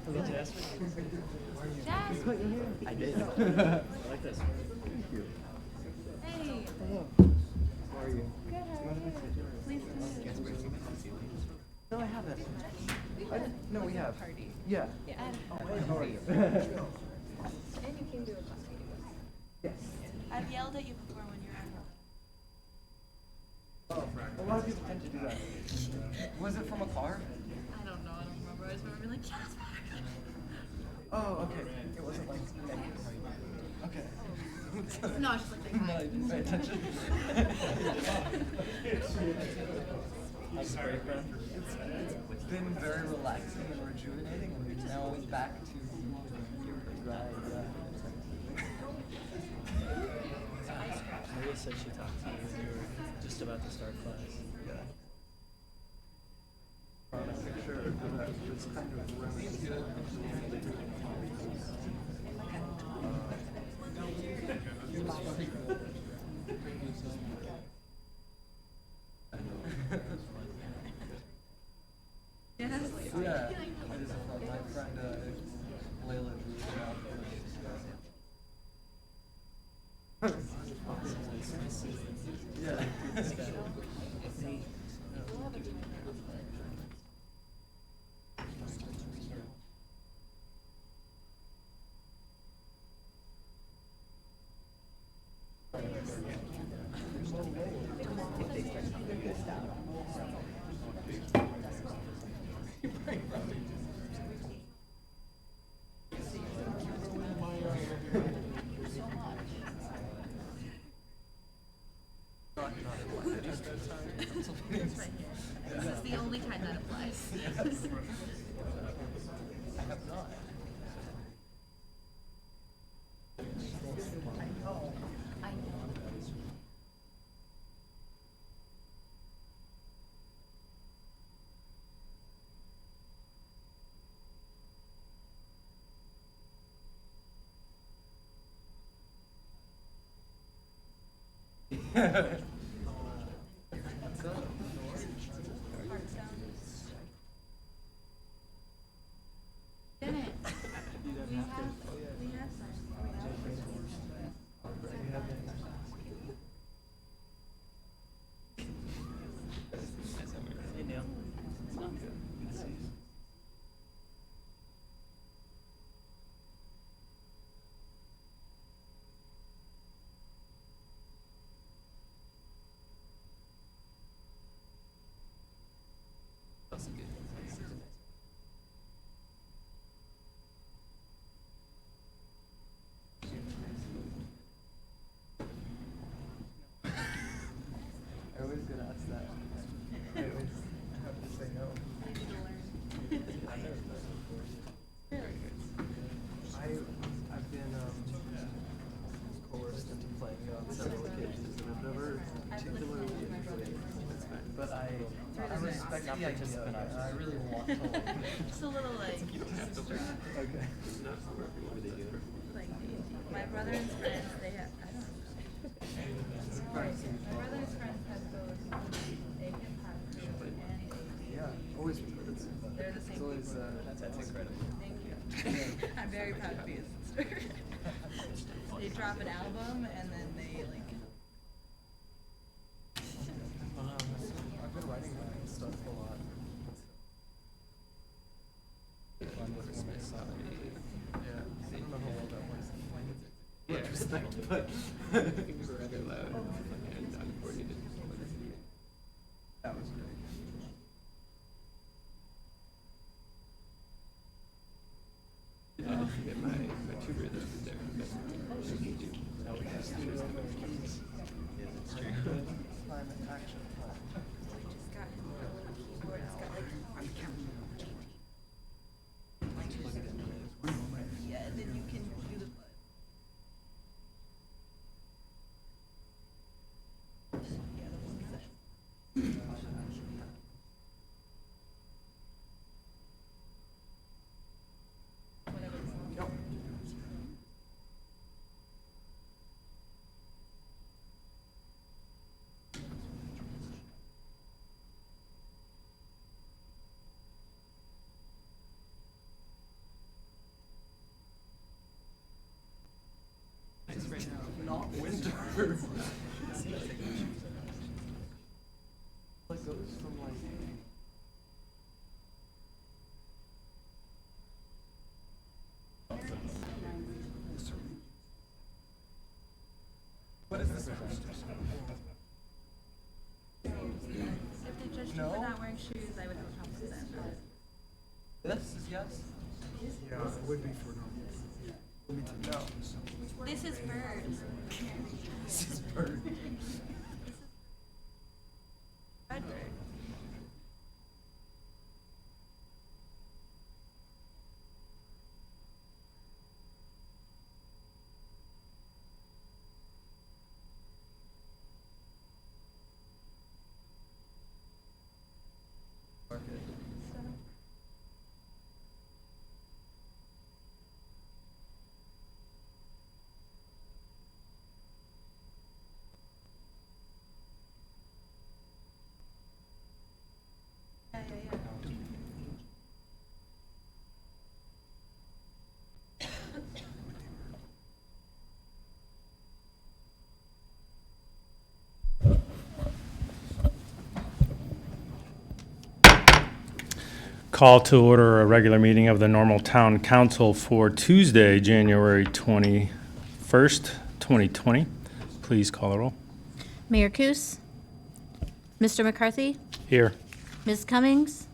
I did. I like this. Thank you. Hey. Hello. How are you? Good, how are you? Please do. No, I haven't. No, we have. Party. Yeah. Yeah, How are you? and you came to a class meeting. Yes. I've yelled at you before when you're on. Oh, a lot of people tend to do that. Was it from a car? I don't know, I don't remember. I just remember being like, Jasper! Oh, okay. It wasn't like negative. Okay. No, I was just like, No, I didn't pay attention. How's the break been? It's been very relaxing and rejuvenating, and now it's back to Maria said she talked to you when you were just about to start class. Yeah. On a picture that was kind of reminiscent. yes. Yeah, it is a fun. My friend Layla drew it out. Yeah. This is the only time that applies. I have not. I know. What's up? Didn't. We have some. Hey, Neil. Good to see you. That's good. I always get asked that. I always have to say no. I need to learn. I've been coerced into playing it on several occasions, and I've never particularly enjoyed it. But I respect the idea, and I really want to learn. Just a little like, Okay. like my brother and his friends, they have, I don't know. My brother and his friends have both a hip hop group and a, Yeah, always. they're the same It's always, people. That's incredible. Thank you. I'm very proud to be a sister. They drop an album and then they like. I've been writing my own stuff a lot. Fun with one side. Yeah, I don't know how well that works. Yeah, respect, but things were rather loud and uncoordinated. That was great. Yeah, my tutor that was there. But she can do. Now we have students coming from campus. Yeah, that's true. Climate action plan. Just got him a little keyboard. It's got like on camera. Yeah, and then you can do the button. Yeah, the one that. Whatever. Yep. Like goes from like. What is this? If they judged you No. for not wearing shoes, I would have a problem with that. This is yes. Yeah, it would be for normal. No. This is birds. This is bird. Red bird. Yeah. Call to order a regular meeting of the normal town council for Tuesday, January 21st, 2020. Please call the roll. Mayor Coos, Mr. McCarthy, Here. Ms. Cummings,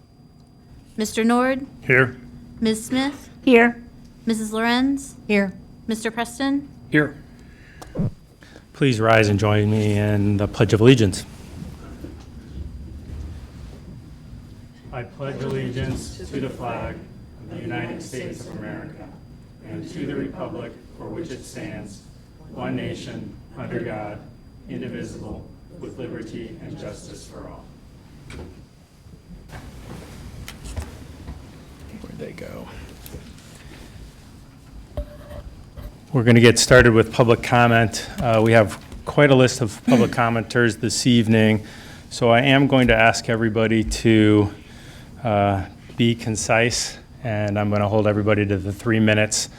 Mr. Nord, Here. Ms. Smith. Here. Mrs. Lorenz. Here. Mr. Preston. Here. Please rise and join me in the Pledge of Allegiance. I pledge allegiance to the flag of the United States of America and to the republic for which it stands, one nation, under God, indivisible, with liberty and justice for all. Where'd they go? We're going to get started with public comment. We have quite a list of public commenters this evening, so I am going to ask everybody to be concise, and I'm going to hold everybody to the 3 minutes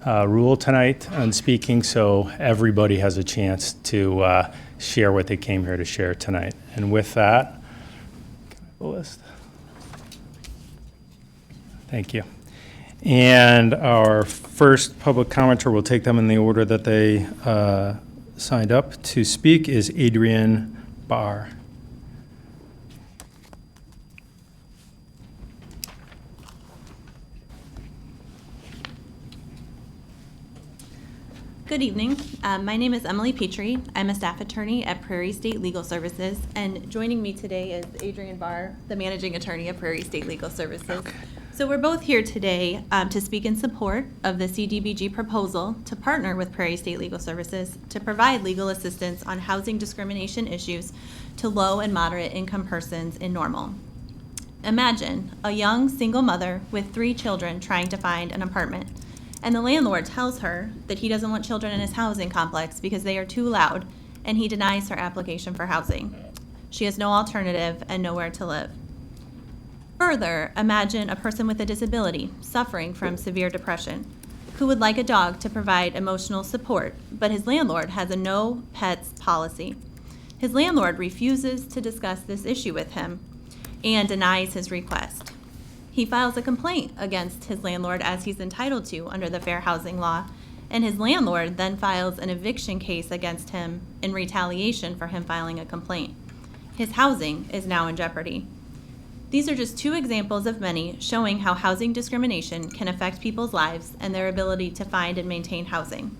rule tonight on speaking, so everybody has a chance to share what they came here to share tonight. And with that, can I have the list? Thank you. And our first public commenter, we'll take them in the order that they signed up to speak, is Adrian Barr. Good evening. My name is Emily Petrie. I'm a staff attorney at Prairie State Legal Services, and joining me today is Adrian Barr, the managing attorney at Prairie State Legal Services. Okay. So we're both here today to speak in support of the CDBG proposal to partner with Prairie State Legal Services to provide legal assistance on housing discrimination issues to low and moderate income persons in Normal. Imagine a young single mother with 3 children trying to find an apartment, and the landlord tells her that he doesn't want children in his housing complex because they are too loud, and he denies her application for housing. She has no alternative and nowhere to live. Further, imagine a person with a disability suffering from severe depression who would like a dog to provide emotional support, but his landlord has a no pets policy. His landlord refuses to discuss this issue with him and denies his request. He files a complaint against his landlord, as he's entitled to under the Fair Housing Law, and his landlord then files an eviction case against him in retaliation for him filing a complaint. His housing is now in jeopardy. These are just 2 examples of many showing how housing discrimination can affect people's lives and their ability to find and maintain housing.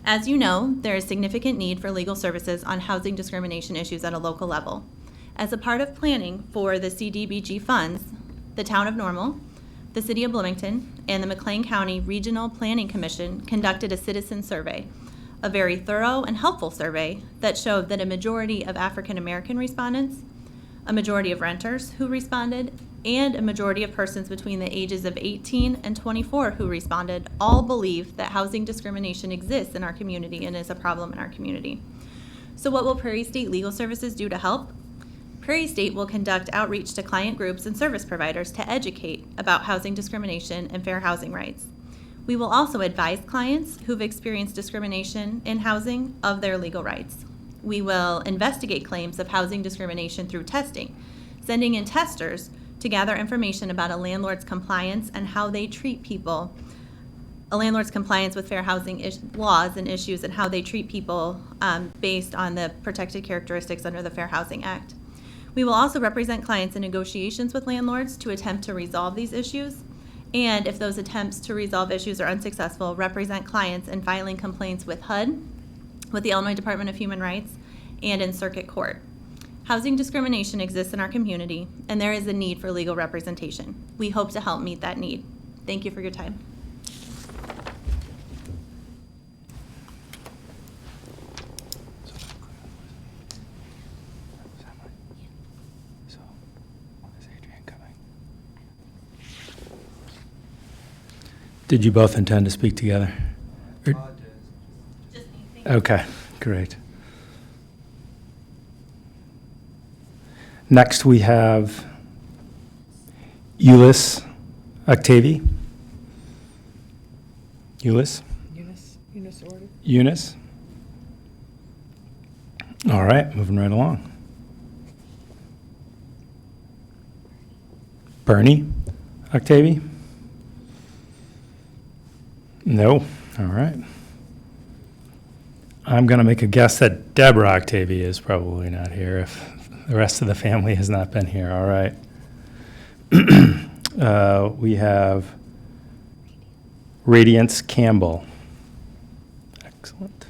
As you know, there is significant need for legal services on housing discrimination issues at a local level. As a part of planning for the CDBG funds, the Town of Normal, the City of Bloomington, and the McLean County Regional Planning Commission conducted a citizen survey, a very thorough and helpful survey that showed that a majority of African American respondents, a majority of renters who responded, and a majority of persons between the ages of 18 and 24 who responded all believe that housing discrimination exists in our community and is a problem in our community. So what will Prairie State Legal Services do to help? Prairie State will conduct outreach to client groups and service providers to educate about housing discrimination and fair housing rights. We will also advise clients who've experienced discrimination in housing of their legal rights. We will investigate claims of housing discrimination through testing, sending in testers to gather information about a landlord's compliance and how they treat people, a landlord's compliance with fair housing laws and issues, and how they treat people based on the protected characteristics under the Fair Housing Act. We will also represent clients in negotiations with landlords to attempt to resolve these issues, and if those attempts to resolve issues are unsuccessful, represent clients in filing complaints with HUD, with the Illinois Department of Human Rights, and in circuit court. Housing discrimination exists in our community, and there is a need for legal representation. We hope to help meet that need. Thank you for your time. Did you both intend to speak together? Okay, great. Next, we have Eunice Octavie. Eunice? Eunice Order. Eunice? All right, moving right along. Bernie Octavie? No. All right. I'm going to make a guess that Deborah Octavie is probably not here if the rest of the family has not been here. All right. We have Radiance Campbell. Excellent.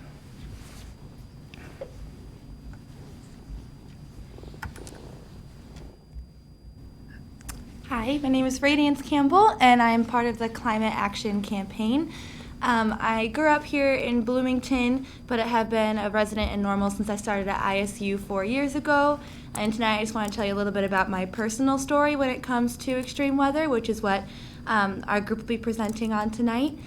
Hi, my name is Radiance Campbell, and I'm part of the Climate Action Campaign. I grew up here in Bloomington, but I have been a resident in Normal since I started at ISU 4 years ago. And tonight I just want to tell you a little bit about my personal story when it comes to extreme weather, which is what our group will be presenting on tonight.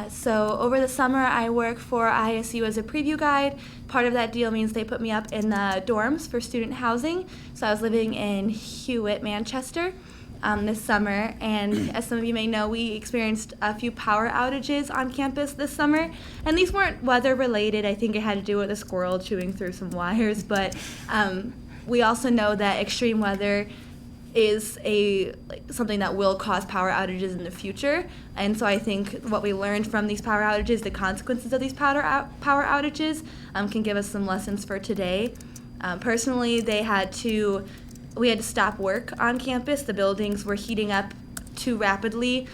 So over the summer, I work for ISU as a preview guide. Part of that deal means they put me up in the dorms for student housing. So I was living in Hewitt, Manchester. This summer, and as some of you may know, we experienced a few power outages on campus this summer, and these weren't weather related. I think it had to do with a squirrel chewing through some wires, but we also know that extreme weather is something that will cause power outages in the future, and so I think what we learned from these power outages, the consequences of these power outages, can give us some lessons for today. Personally, we had to stop work on campus. The buildings were heating up too rapidly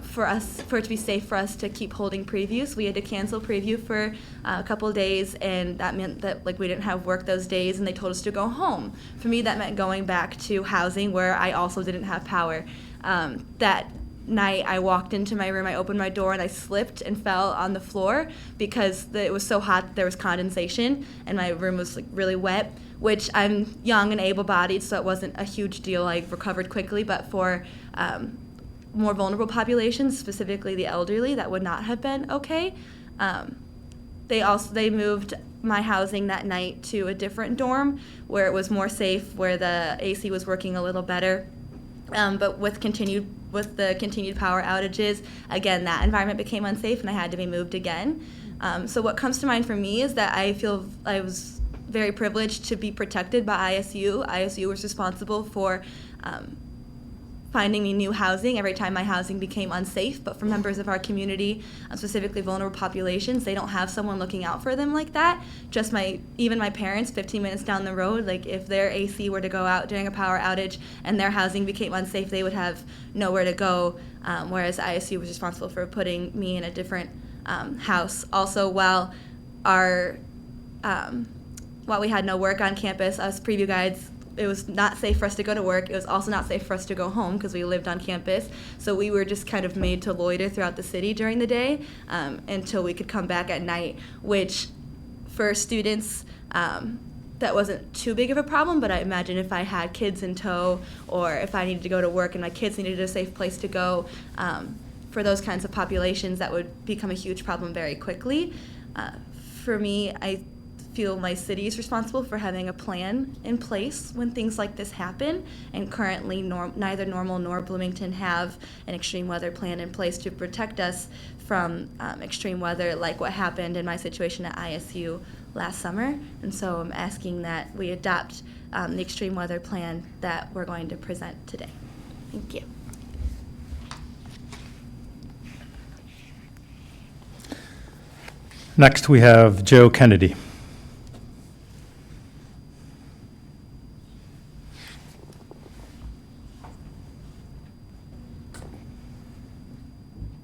for it to be safe for us to keep holding previews. We had to cancel preview for a couple of days, and that meant that we didn't have work those days, and they told us to go home. For me, that meant going back to housing where I also didn't have power. That night, I walked into my room, I opened my door, and I slipped and fell on the floor because it was so hot there was condensation, and my room was really wet, which I'm young and able-bodied, so it wasn't a huge deal. I recovered quickly, but for more vulnerable populations, specifically the elderly, that would not have been okay. They moved my housing that night to a different dorm where it was more safe, where the AC was working a little better. But with the continued power outages, again, that environment became unsafe and I had to be moved again. So what comes to mind for me is that I feel I was very privileged to be protected by ISU. ISU was responsible for finding me new housing every time my housing became unsafe, but for members of our community, specifically vulnerable populations, they don't have someone looking out for them like that. Even my parents, 15 minutes down the road, if their AC were to go out during a power outage and their housing became unsafe, they would have nowhere to go, whereas ISU was responsible for putting me in a different house. Also, while we had no work on campus, us preview guides, it was not safe for us to go to work. It was also not safe for us to go home because we lived on campus. So we were just kind of made to loiter throughout the city during the day until we could come back at night, which for students, that wasn't too big of a problem, but I imagine if I had kids in tow or if I needed to go to work and my kids needed a safe place to go, for those kinds of populations, that would become a huge problem very quickly. For me, I feel my city is responsible for having a plan in place when things like this happen, and currently neither Normal nor Bloomington have an extreme weather plan in place to protect us from extreme weather like what happened in my situation at ISU last summer. And so I'm asking that we adopt the extreme weather plan that we're going to present today. Thank you. Next, we have Joe Kennedy.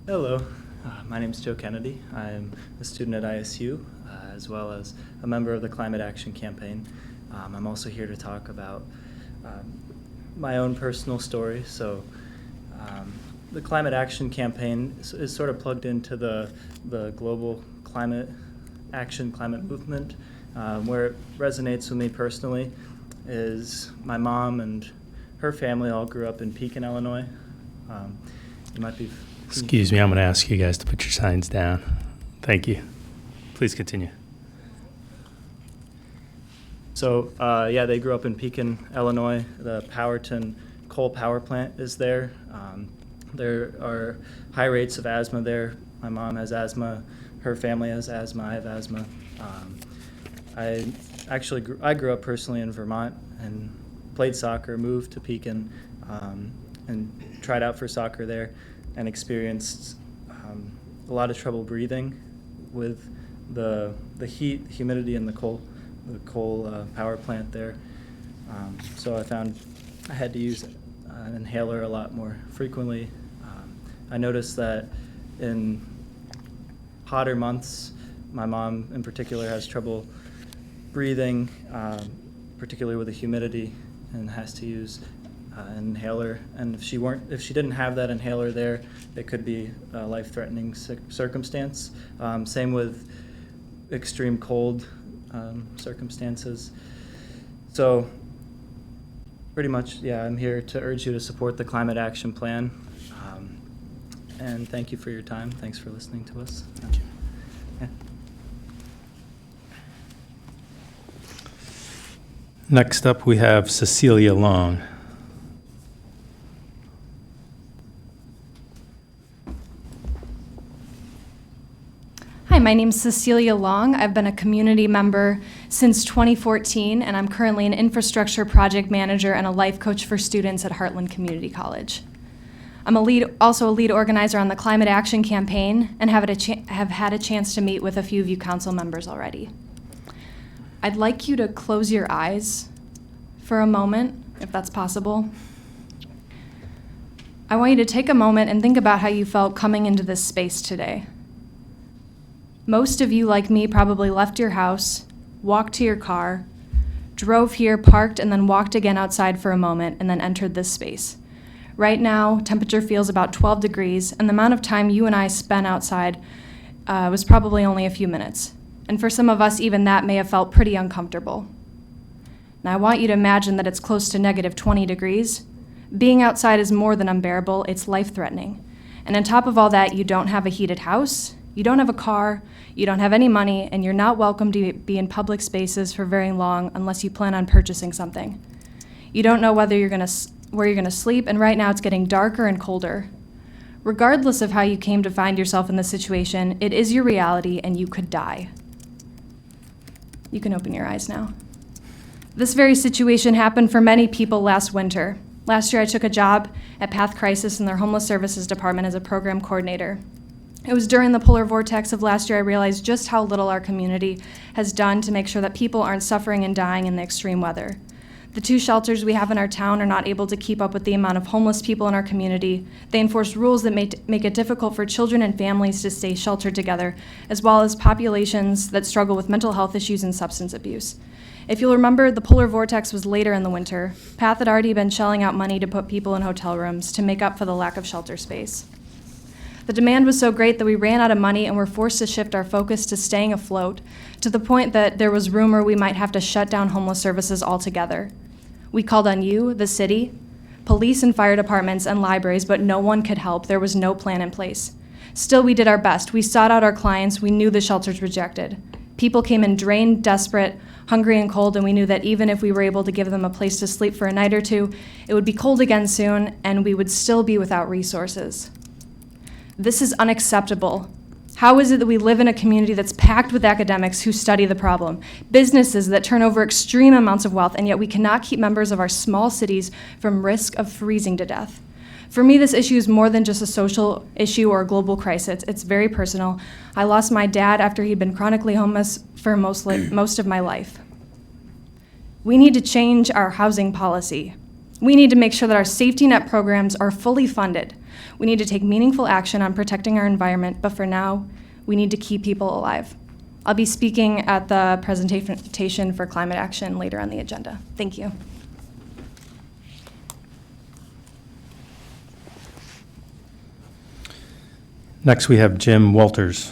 Hello, my name is Joe Kennedy. I'm a student at ISU, as well as a member of the Climate Action Campaign. I'm also here to talk about my own personal story. So, the Climate Action Campaign is sort of plugged into the global climate action, climate movement. Where it resonates with me personally is my mom and her family all grew up in Pekin, Illinois. You might be... Excuse me, I'm going to ask you guys to put your signs down. Thank you. Please continue. So, yeah, they grew up in Pekin, Illinois. The Powerton coal power plant is there. There are high rates of asthma there. My mom has asthma. Her family has asthma. I have asthma. I grew up personally in Vermont and played soccer, moved to Pekin, and tried out for soccer there, and experienced a lot of trouble breathing with the heat, humidity, and the coal power plant there. So I found I had to use an inhaler a lot more frequently. I noticed that in hotter months, my mom in particular has trouble breathing, particularly with the humidity, and has to use an inhaler. And if she didn't have that inhaler there, it could be a life-threatening circumstance. Same with extreme cold circumstances. So pretty much, yeah, I'm here to urge you to support the Climate Action Plan. And thank you for your time. Thanks for listening to us. Thank you. Yeah. Next up, we have Cecilia Long. Hi, my name's Cecilia Long. I've been a community member since 2014, and I'm currently an infrastructure project manager and a life coach for students at Heartland Community College. I'm also a lead organizer on the Climate Action Campaign and have had a chance to meet with a few of you council members already. I'd like you to close your eyes for a moment, if that's possible. I want you to take a moment and think about how you felt coming into this space today. Most of you, like me, probably left your house, walked to your car, drove here, parked, and then walked again outside for a moment, and then entered this space. Right now, temperature feels about 12 degrees, and the amount of time you and I spent outside was probably only a few minutes. And for some of us, even that may have felt pretty uncomfortable. Now, I want you to imagine that it's close to negative 20 degrees. Being outside is more than unbearable, it's life-threatening. And on top of all that, you don't have a heated house, you don't have a car, you don't have any money, and you're not welcome to be in public spaces for very long unless you plan on purchasing something. You don't know where you're going to sleep, and right now it's getting darker and colder. Regardless of how you came to find yourself in this situation, it is your reality and you could die. You can open your eyes now. This very situation happened for many people last winter. Last year I took a job at Path Crisis in their homeless services department as a program coordinator. It was during the polar vortex of last year I realized just how little our community has done to make sure that people aren't suffering and dying in the extreme weather. The 2 shelters we have in our town are not able to keep up with the amount of homeless people in our community. They enforce rules that make it difficult for children and families to stay sheltered together, as well as populations that struggle with mental health issues and substance abuse. If you'll remember, the polar vortex was later in the winter. Path had already been shelling out money to put people in hotel rooms to make up for the lack of shelter space. The demand was so great that we ran out of money and were forced to shift our focus to staying afloat, to the point that there was rumor we might have to shut down homeless services altogether. We called on you, the city, police and fire departments, and libraries, but no one could help. There was no plan in place. Still, we did our best. We sought out our clients. We knew the shelters rejected. People came in drained, desperate, hungry and cold, and we knew that even if we were able to give them a place to sleep for a night or two, it would be cold again soon, and we would still be without resources. This is unacceptable. How is it that we live in a community that's packed with academics who study the problem, businesses that turn over extreme amounts of wealth, and yet we cannot keep members of our small cities from risk of freezing to death? For me, this issue is more than just a social issue or a global crisis. It's very personal. I lost my dad after he'd been chronically homeless for most of my life. We need to change our housing policy. We need to make sure that our safety net programs are fully funded. We need to take meaningful action on protecting our environment, but for now, we need to keep people alive. I'll be speaking at the presentation for climate action later on the agenda. Thank you. Next, we have Jim Walters.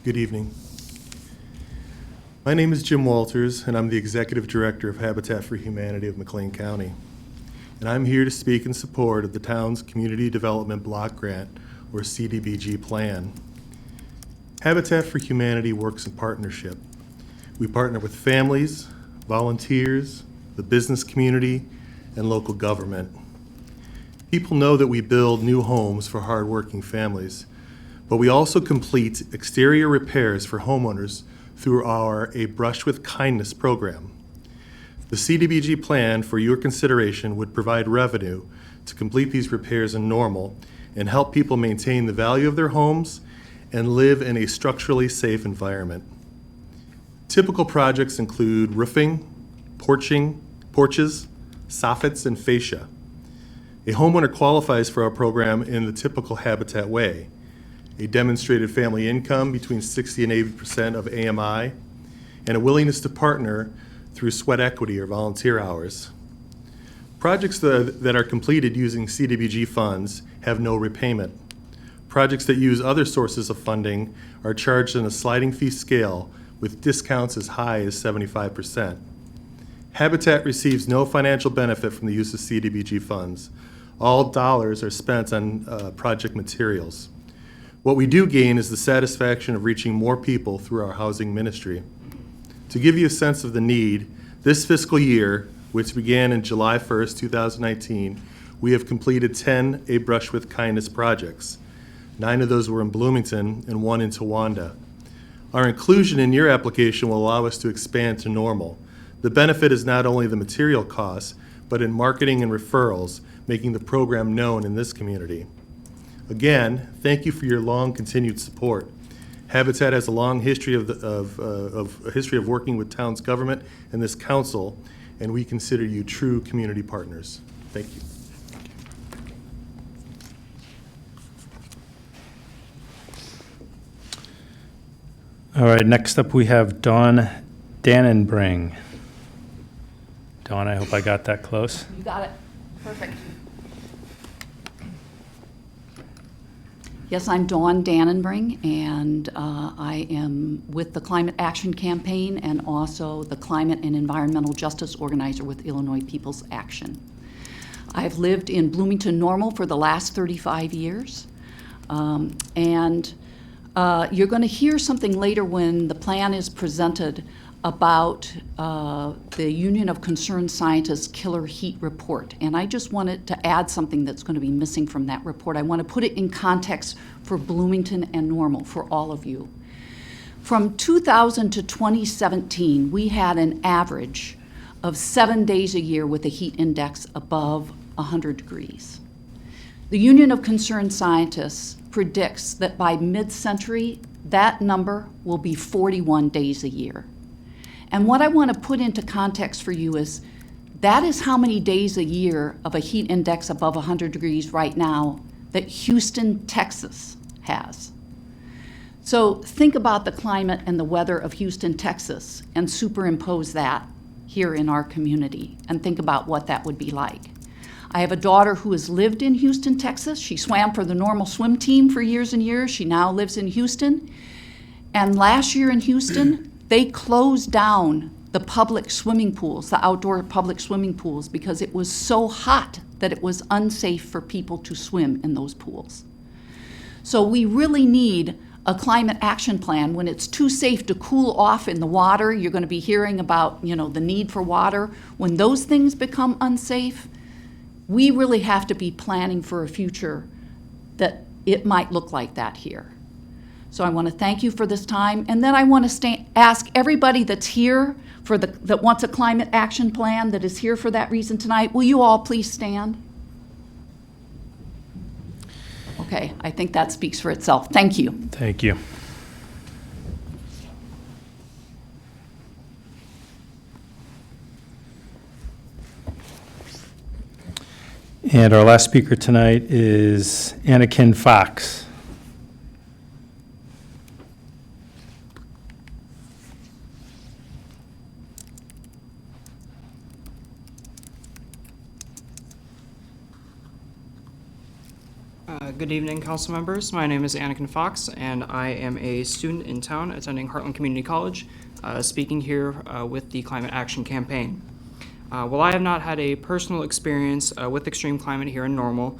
Good evening. My name is Jim Walters, and I'm the Executive Director of Habitat for Humanity of McLean County. And I'm here to speak in support of the town's Community Development Block Grant, or CDBG plan. Habitat for Humanity works in partnership. We partner with families, volunteers, the business community, and local government. People know that we build new homes for hardworking families, but we also complete exterior repairs for homeowners through our A Brush with Kindness program. The CDBG plan for your consideration would provide revenue to complete these repairs in Normal and help people maintain the value of their homes and live in a structurally safe environment. Typical projects include roofing, porches, soffits, and fascia. A homeowner qualifies for our program in the typical Habitat way: a demonstrated family income between 60 and 80% of AMI, and a willingness to partner through sweat equity or volunteer hours. Projects that are completed using CDBG funds have no repayment. Projects that use other sources of funding are charged on a sliding fee scale with discounts as high as 75%. Habitat receives no financial benefit from the use of CDBG funds. All dollars are spent on project materials. What we do gain is the satisfaction of reaching more people through our housing ministry. To give you a sense of the need, this fiscal year, which began in July 1st, 2019, we have completed 10 A Brush with Kindness projects. 9 of those were in Bloomington and 1 in Towanda. Our inclusion in your application will allow us to expand to Normal. The benefit is not only the material costs, but in marketing and referrals, making the program known in this community. Again, thank you for your long continued support. Habitat has a long history of working with town's government and this council, and we consider you true community partners. Thank you. All right, next up we have Dawn Dannenbring. Dawn, I hope I got that close. You got it. Perfect. Yes, I'm Dawn Dannenbring, and I am with the Climate Action Campaign and also the Climate and Environmental Justice Organizer with Illinois People's Action. I've lived in Bloomington Normal for the last 35 years, and you're going to hear something later when the plan is presented about the Union of Concerned Scientists Killer Heat Report. And I just wanted to add something that's going to be missing from that report. I want to put it in context for Bloomington and Normal, for all of you. From 2000 to 2017, we had an average of 7 days a year with a heat index above 100 degrees. The Union of Concerned Scientists predicts that by mid-century, that number will be 41 days a year. And what I want to put into context for you is that is how many days a year of a heat index above 100 degrees right now that Houston, Texas has. So think about the climate and the weather of Houston, Texas, and superimpose that here in our community, and think about what that would be like. I have a daughter who has lived in Houston, Texas. She swam for the Normal swim team for years and years. She now lives in Houston. And last year in Houston, They closed down the public swimming pools, the outdoor public swimming pools, because it was so hot that it was unsafe for people to swim in those pools. So we really need a climate action plan. When it's too safe to cool off in the water, you're going to be hearing about, the need for water. When those things become unsafe, we really have to be planning for a future that it might look like that here. So I want to thank you for this time, and then I want to ask everybody that's here that wants a climate action plan, that is here for that reason tonight, will you all please stand? Okay, I think that speaks for itself. Thank you. Thank you. And our last speaker tonight is Anakin Fox. Good evening, council members. My name is Anakin Fox, and I am a student in town attending Heartland Community College, speaking here with the Climate Action Campaign. While I have not had a personal experience with extreme climate here in Normal,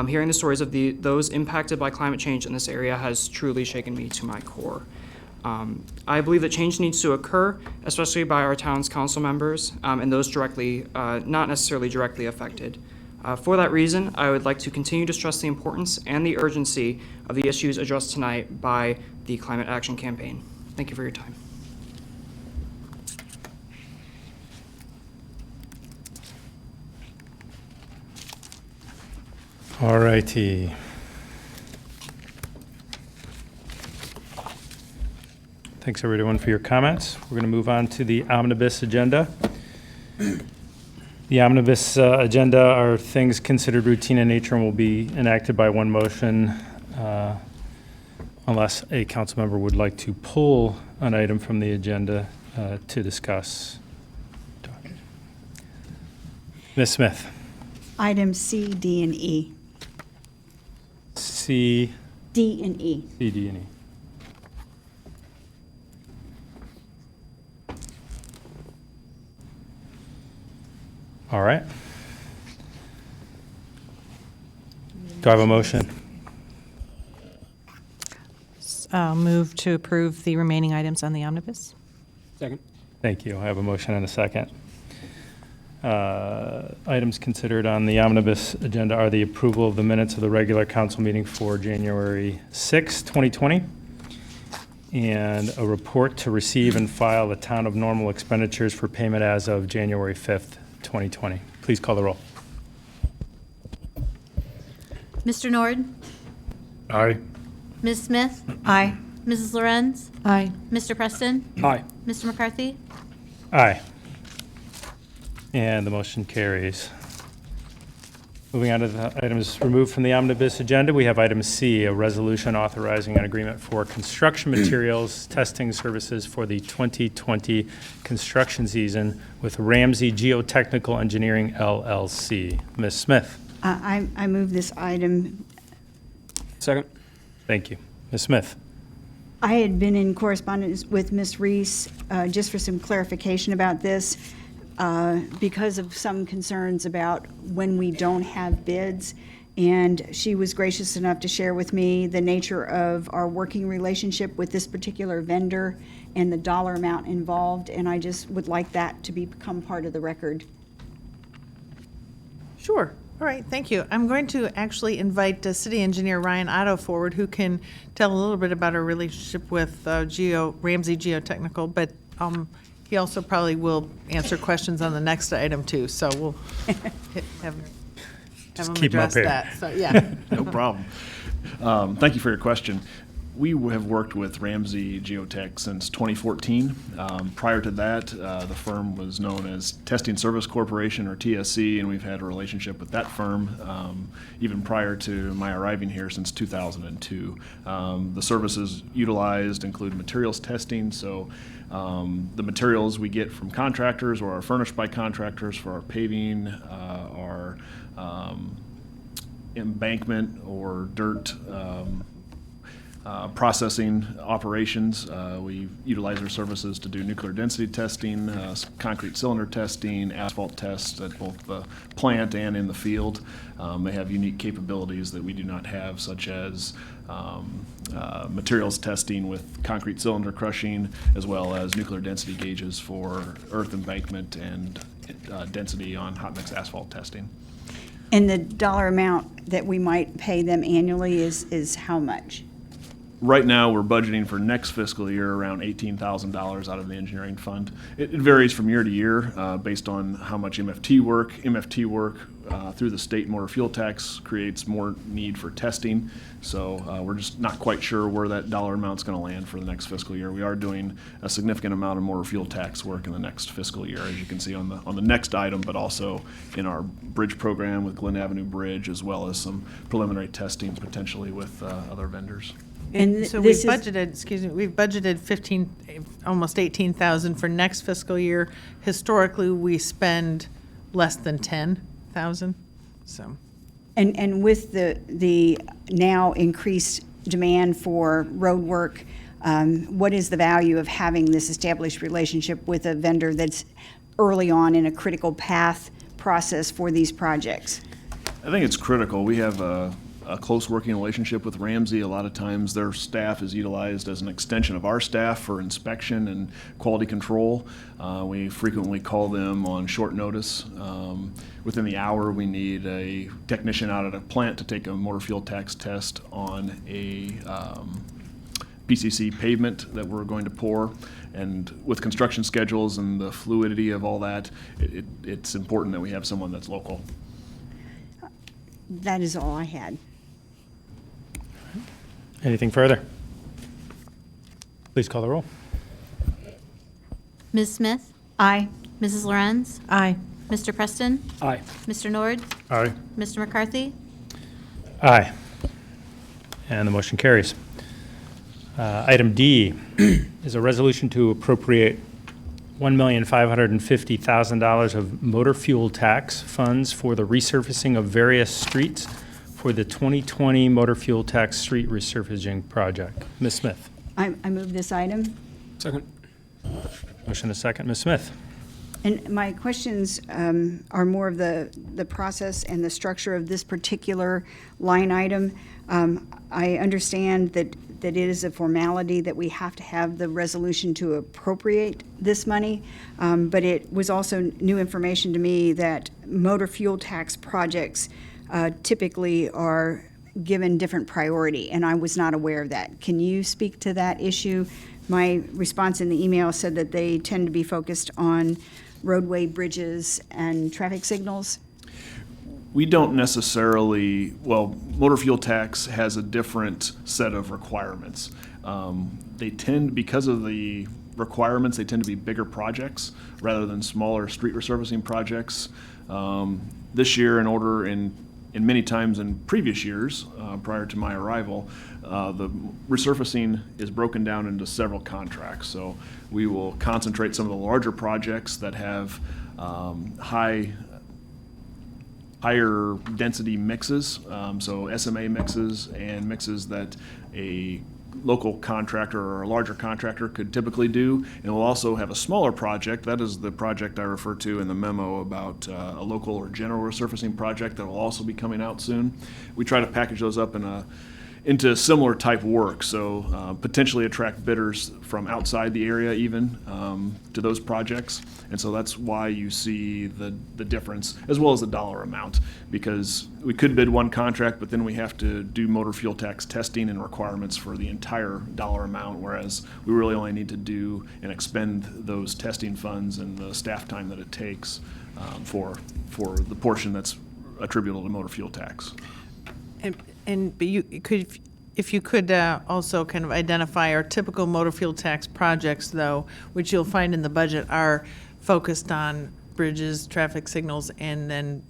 hearing the stories of those impacted by climate change in this area has truly shaken me to my core. I believe that change needs to occur, especially by our town's council members and those directly, not necessarily directly affected. For that reason, I would like to continue to stress the importance and the urgency of the issues addressed tonight by the Climate Action Campaign. Thank you for your time. All righty. Thanks everyone for your comments. We're going to move on to the omnibus agenda. The omnibus agenda are things considered routine in nature and will be enacted by one motion unless a council member would like to pull an item from the agenda to discuss. Ms. Smith. Items C, D, and E. C. D and E. C, D, and E. All right. Do I have a motion? I'll move to approve the remaining items on the omnibus. Second. Thank you. I have a motion and a second. Items considered on the omnibus agenda are the approval of the minutes of the regular council meeting for January 6, 2020, and a report to receive and file the town of Normal expenditures for payment as of January 5th, 2020. Please call the roll. Mr. Nord? Aye. Ms. Smith? Aye. Mrs. Lorenz? Aye. Mr. Preston? Aye. Mr. McCarthy? Aye. And the motion carries. Moving on to the items removed from the omnibus agenda, we have item C, a resolution authorizing an agreement for construction materials testing services for the 2020 construction season with Ramsey Geotechnical Engineering, LLC. Ms. Smith. I move this item. Second. Thank you. Ms. Smith. I had been in correspondence with Ms. Reese just for some clarification about this because of some concerns about when we don't have bids. And she was gracious enough to share with me the nature of our working relationship with this particular vendor and the dollar amount involved. And I just would like that to become part of the record. Sure. All right, thank you. I'm going to actually invite City Engineer Ryan Otto forward, who can tell a little bit about our relationship with Ramsey Geotechnical, but he also probably will answer questions on the next item too, so we'll have him address that. So, yeah. No problem. Thank you for your question. We have worked with Ramsey Geotech since 2014. Prior to that, the firm was known as Testing Service Corporation, or TSC, and we've had a relationship with that firm even prior to my arriving here since 2002. The services utilized include materials testing, so the materials we get from contractors or are furnished by contractors for our paving, our embankment or dirt processing operations. We utilize their services to do nuclear density testing, concrete cylinder testing, asphalt tests at both the plant and in the field. They have unique capabilities that we do not have, such as materials testing with concrete cylinder crushing, as well as nuclear density gauges for earth embankment and density on hot mix asphalt testing. And the dollar amount that we might pay them annually is how much? Right now, we're budgeting for next fiscal year around $18,000 out of the engineering fund. It varies from year to year based on how much MFT work. MFT work through the state motor fuel tax creates more need for testing. So we're just not quite sure where that dollar amount's going to land for the next fiscal year. We are doing a significant amount of motor fuel tax work in the next fiscal year, as you can see on the next item, but also in our bridge program with Glen Avenue Bridge, as well as some preliminary testing potentially with other vendors. And so we've budgeted almost 18,000 for next fiscal year. Historically, we spend less than 10,000. So, and with the now increased demand for road work, what is the value of having this established relationship with a vendor that's early on in a critical path process for these projects? I think it's critical. We have a close working relationship with Ramsey. A lot of times their staff is utilized as an extension of our staff for inspection and quality control. We frequently call them on short notice. Within the hour, we need a technician out at a plant to take a motor fuel tax test on a PCC pavement that we're going to pour. And with construction schedules and the fluidity of all that, it's important that we have someone that's local. That is all I had. Anything further? Please call the roll. Ms. Smith? Aye. Mrs. Lorenz? aye. Mr. Preston? Aye. Mr. Nord? Aye. Mr. McCarthy? Aye. And the motion carries. Item D is a resolution to appropriate $1,550,000 of motor fuel tax funds for the resurfacing of various streets for the 2020 motor fuel tax street resurfacing project. Ms. Smith. I move this item. Second. Motion is second. Ms. Smith. And my questions are more of the process and the structure of this particular line item. I understand that it is a formality that we have to have the resolution to appropriate this money, but it was also new information to me that motor fuel tax projects typically are given different priority, and I was not aware of that. Can you speak to that issue? My response in the email said that they tend to be focused on roadway, bridges, and traffic signals. We don't necessarily, well, motor fuel tax has a different set of requirements. They tend, because of the requirements, they tend to be bigger projects rather than smaller street resurfacing projects. This year, in many times in previous years, prior to my arrival, the resurfacing is broken down into several contracts. So we will concentrate some of the larger projects that have higher density mixes, so SMA mixes and mixes that a local contractor or a larger contractor could typically do. And we'll also have a smaller project. That is the project I referred to in the memo about a local or general resurfacing project that will also be coming out soon. We try to package those up into similar type work, so potentially attract bidders from outside the area even to those projects. And so that's why you see the difference, as well as the dollar amount, because we could bid one contract, but then we have to do motor fuel tax testing and requirements for the entire dollar amount, whereas we really only need to do and expend those testing funds and the staff time that it takes for the portion that's attributable to motor fuel tax. But you could, if you could also kind of identify our typical motor fuel tax projects, though, which you'll find in the budget are focused on bridges, traffic signals, and then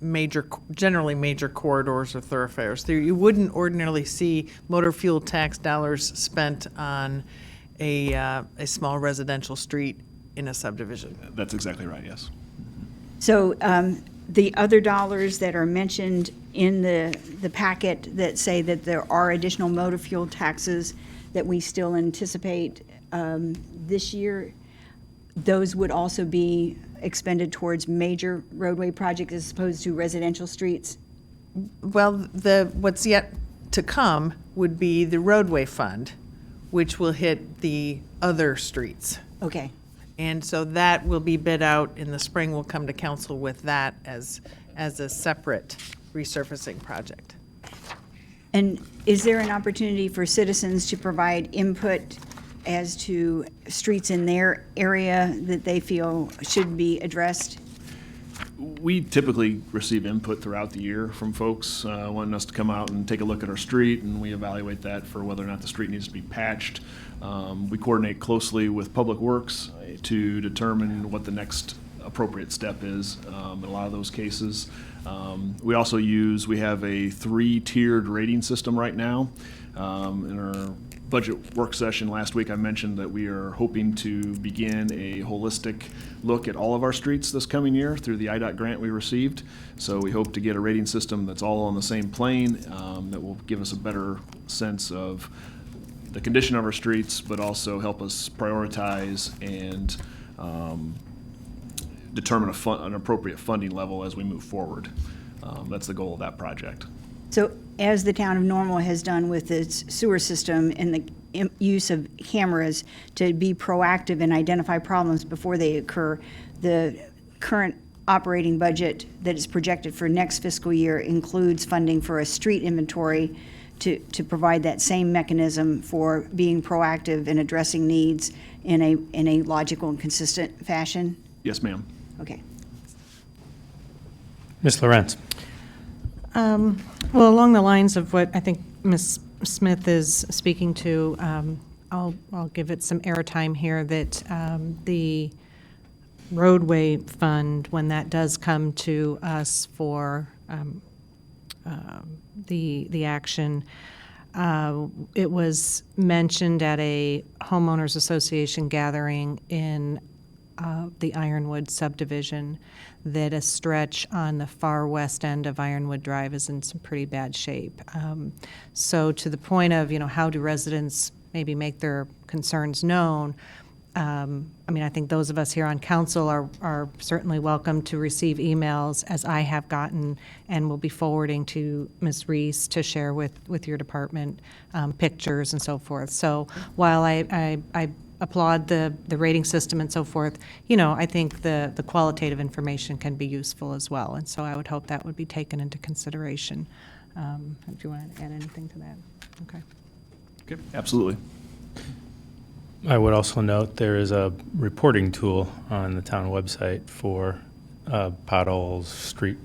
generally major corridors or thoroughfares. You wouldn't ordinarily see motor fuel tax dollars spent on a small residential street in a subdivision. That's exactly right, yes. So the other dollars that are mentioned in the packet that say that there are additional motor fuel taxes that we still anticipate this year, those would also be expended towards major roadway projects as opposed to residential streets? Well, what's yet to come would be the roadway fund, which will hit the other streets. Okay. And so that will be bid out in the spring. We'll come to council with that as a separate resurfacing project. And is there an opportunity for citizens to provide input as to streets in their area that they feel should be addressed? We typically receive input throughout the year from folks wanting us to come out and take a look at our street, and we evaluate that for whether or not the street needs to be patched. We coordinate closely with Public Works to determine what the next appropriate step is in a lot of those cases. We also we have a 3-tiered rating system right now. In our budget work session last week, I mentioned that we are hoping to begin a holistic look at all of our streets this coming year through the IDOT grant we received. So we hope to get a rating system that's all on the same plane that will give us a better sense of the condition of our streets, but also help us prioritize and determine an appropriate funding level as we move forward. That's the goal of that project. So as the town of Normal has done with its sewer system and the use of cameras to be proactive and identify problems before they occur, the current operating budget that is projected for next fiscal year includes funding for a street inventory to provide that same mechanism for being proactive and addressing needs in a logical and consistent fashion? Yes, ma'am. Okay. Ms. Lorenz. Well, along the lines of what I think Ms. Smith is speaking to, I'll give it some airtime here that the roadway fund, when that does come to us for the action, it was mentioned at a homeowners association gathering in the Ironwood subdivision that a stretch on the far west end of Ironwood Drive is in some pretty bad shape. So to the point of, how do residents maybe make their concerns known? I think those of us here on council are certainly welcome to receive emails, as I have gotten, and will be forwarding to Ms. Reese to share with your department pictures and so forth. So while I applaud the rating system and so forth, I think the qualitative information can be useful as well. And so I would hope that would be taken into consideration. If you want to add anything to that. Okay. Okay, absolutely. I would also note there is a reporting tool on the town website for potholes, street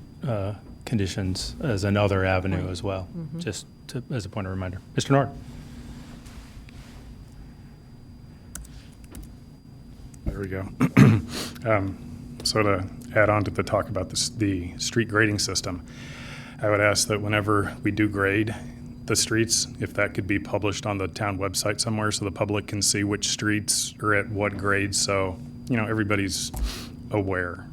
conditions as another avenue as well, just as a point of reminder. Mr. Nord. There we go. So to add on to the talk about the street grading system, I would ask that whenever we do grade the streets, if that could be published on the town website somewhere so the public can see which streets are at what grades, so everybody's aware.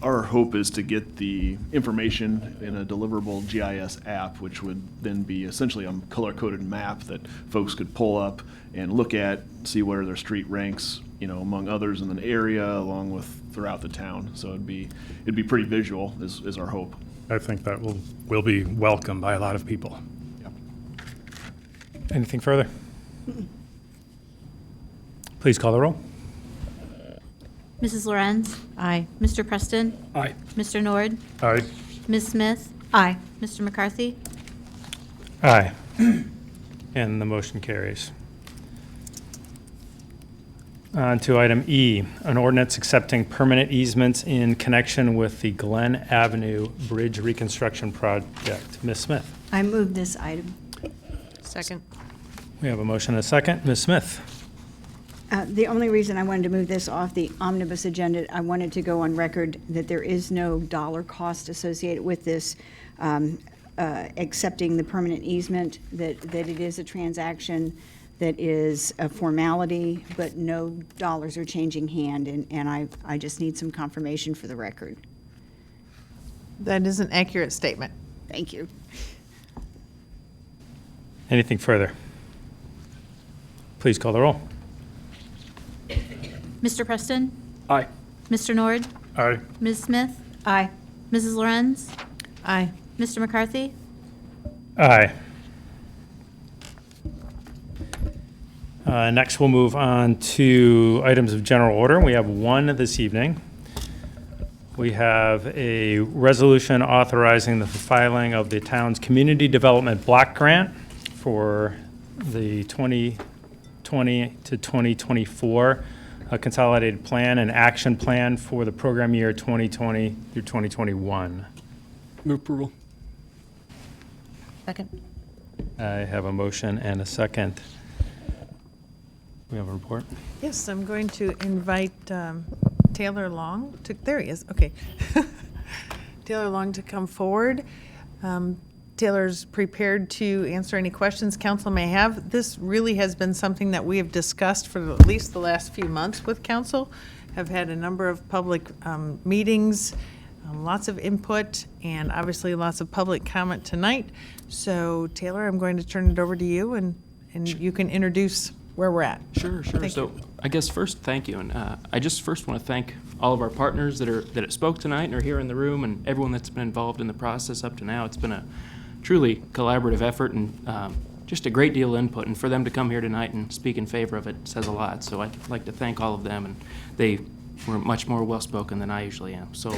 Our hope is to get the information in a deliverable GIS app, which would then be essentially a color-coded map that folks could pull up and look at, see where their street ranks, among others in an area, along with throughout the town. So it'd be pretty visual, is our hope. I think that will be welcomed by a lot of people. Anything further? Please call the roll. Mrs. Lorenz? Aye. Mr. Preston? Aye. Mr. Nord? Aye. Ms. Smith? Aye. Mr. McCarthy? Aye. And the motion carries. On to item E, an ordinance accepting permanent easements in connection with the Glen Avenue Bridge Reconstruction Project. Ms. Smith. I move this item. Second. We have a motion and a second. Ms. Smith. The only reason I wanted to move this off the omnibus agenda, I wanted to go on record that there is no dollar cost associated with this, accepting the permanent easement, that it is a transaction that is a formality, but no dollars are changing hand, and I just need some confirmation for the record. That is an accurate statement. Thank you. Anything further? Please call the roll. Mr. Preston? Aye. Mr. Nord? Aye. Ms. Smith? Aye. Mrs. Lorenz? Aye. Mr. McCarthy? Aye. Next, we'll move on to items of general order. We have one this evening. We have a resolution authorizing the filing of the town's community development block grant for the 2020 to 2024 consolidated plan and action plan for the program year 2020 through 2021. Move approval. Second. I have a motion and a second. We have a report. Yes, I'm going to invite Taylor Long to, there he is, okay. Taylor Long to come forward. Taylor's prepared to answer any questions council may have. This really has been something that we have discussed for at least the last few months with council, have had a number of public meetings, lots of input, and obviously lots of public comment tonight. So Taylor, I'm going to turn it over to you, and you can introduce where we're at. Sure. Thank So you. I guess first, thank you. And I just first want to thank all of our partners that spoke tonight and are here in the room, and everyone that's been involved in the process up to now. It's been a truly collaborative effort and just a great deal of input. And for them to come here tonight and speak in favor of it says a lot. So I'd like to thank all of them, and they were much more well-spoken than I usually am. So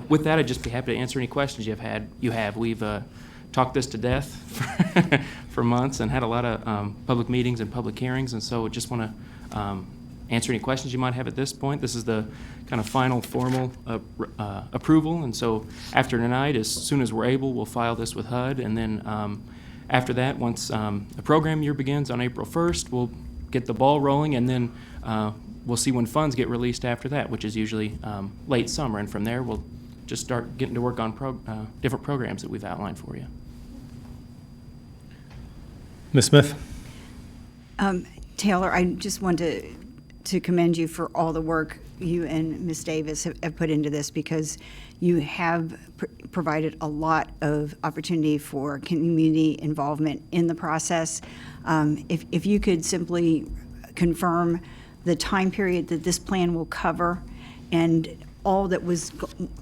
with that, I'd just be happy to answer any questions you have. We've talked this to death for months and had a lot of public meetings and public hearings, and so just want to answer any questions you might have at this point. This is the kind of final formal approval, and so after tonight, as soon as we're able, we'll file this with HUD, and then after that, once the program year begins on April 1st, we'll get the ball rolling, and then we'll see when funds get released after that, which is usually late summer, and from there, we'll just start getting to work on different programs that we've outlined for you. Ms. Smith? Taylor, I just want to commend you for all the work you and Ms. Davis have put into this, because you have provided a lot of opportunity for community involvement in the process. If you could simply confirm the time period that this plan will cover and all that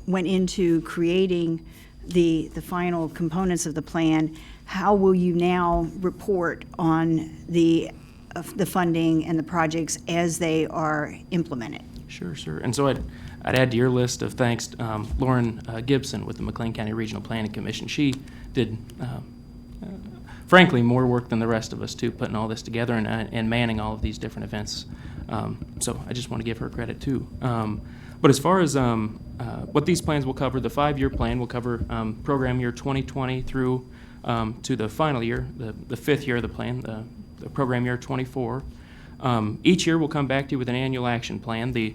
went into creating the final components of the plan, how will you now report on the funding and the projects as they are implemented? Sure. And so I'd add to your list of thanks Lauren Gibson with the McLean County Regional Planning Commission. She did, frankly, more work than the rest of us too, putting all this together and manning all of these different events. So I just want to give her credit too. But as far as what these plans will cover, the 5-year plan will cover program year 2020 through to the final year, the 5th year of the plan, the program year 24. Each year we'll come back to you with an annual action plan. The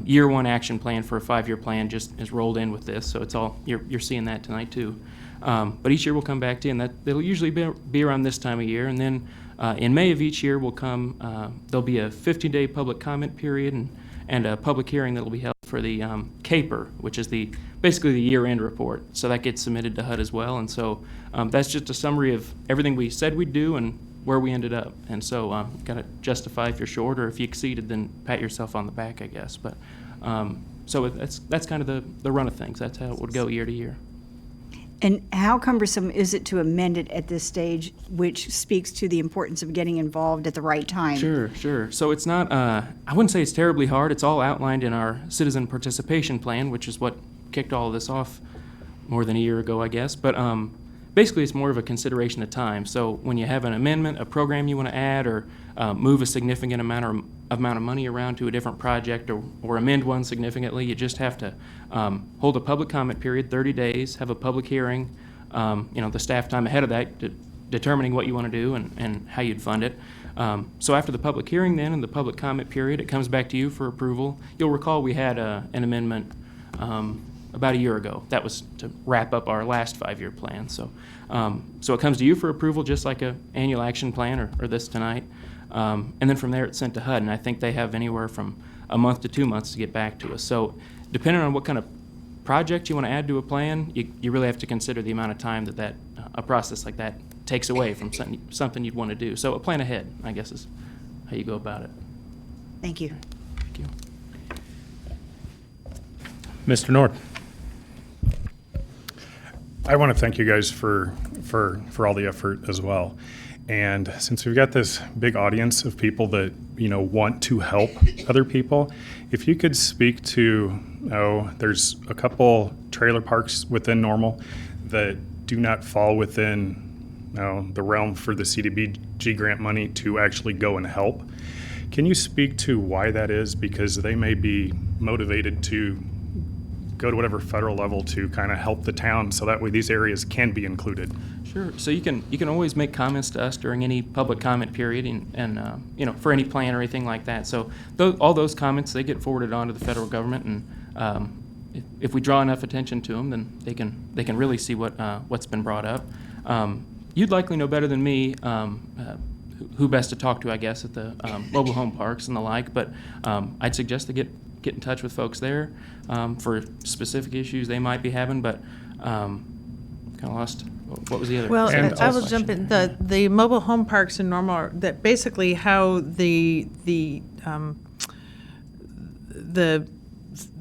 year 1 action plan for a 5-year plan just is rolled in with this, so it's all, you're seeing that tonight too. But each year we'll come back to you, and it'll usually be around this time of year, and then in May of each year will come, there'll be a 50-day public comment period and a public hearing that'll be held for the CAPER, which is basically the year-end report. So that gets submitted to HUD as well, and so that's just a summary of everything we said we'd do and where we ended up. And so got to justify if you're short, or if you exceeded, then pat yourself on the back, I guess. But so that's kind of the run of things. That's how it would go year to year. And how cumbersome is it to amend it at this stage, which speaks to the importance of getting involved at the right time? Sure. So it's not, I wouldn't say it's terribly hard. It's all outlined in our citizen participation plan, which is what kicked all of this off more than a year ago, I guess. But basically, it's more of a consideration of time. So when you have an amendment, a program you want to add, or move a significant amount of money around to a different project, or amend one significantly, you just have to hold a public comment period, 30 days, have a public hearing, the staff time ahead of that, determining what you want to do and how you'd fund it. So after the public hearing then and the public comment period, it comes back to you for approval. You'll recall we had an amendment about a year ago. That was to wrap up our last 5-year plan. So it comes to you for approval, just like an annual action plan or this tonight. And then from there, it's sent to HUD, and I think they have anywhere from a month to 2 months to get back to us. So depending on what kind of project you want to add to a plan, you really have to consider the amount of time that a process like that takes away from something you'd want to do. So a plan ahead, I guess, is you go about it. Thank you. Thank you. Mr. Nord. I want to thank you guys for all the effort as well. And since we've got this big audience of people that, want to help other people, if you could speak to, there's a couple trailer parks within Normal that do not fall within, the realm for the CDBG grant money to actually go and help. Can you speak to why that is? Because they may be motivated to go to whatever federal level to kind of help the town, so that way these areas can be included. Sure. So you can always make comments to us during any public comment period, and for any plan or anything like that. So all those comments, they get forwarded on to the federal government, and if we draw enough attention to them, then they can really see what's been brought up. You'd likely know better than me who best to talk to, I guess, at the mobile home parks and the like. But I'd suggest to get in touch with folks there for specific issues they might be having. But kind of lost. What was the other? Well, I will question? jump in. The mobile home parks in Normal are that basically how the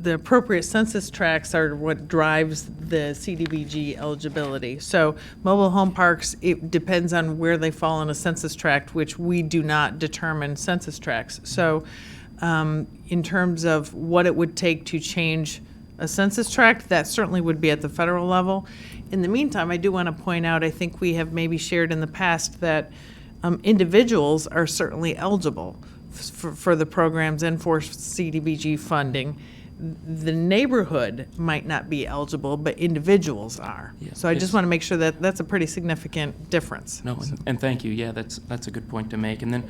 appropriate census tracts are what drives the CDBG eligibility. So mobile home parks, it depends on where they fall in a census tract, which we do not determine census tracts. So in terms of what it would take to change a census tract, that certainly would be at the federal level. In the meantime, I do want to point out, I think we have maybe shared in the past that individuals are certainly eligible for the programs and for CDBG funding. The neighborhood might not be eligible, but individuals are. Yeah, so I just want to make sure that that's a pretty significant difference. No, and thank you. Yeah, that's a good point to make. And then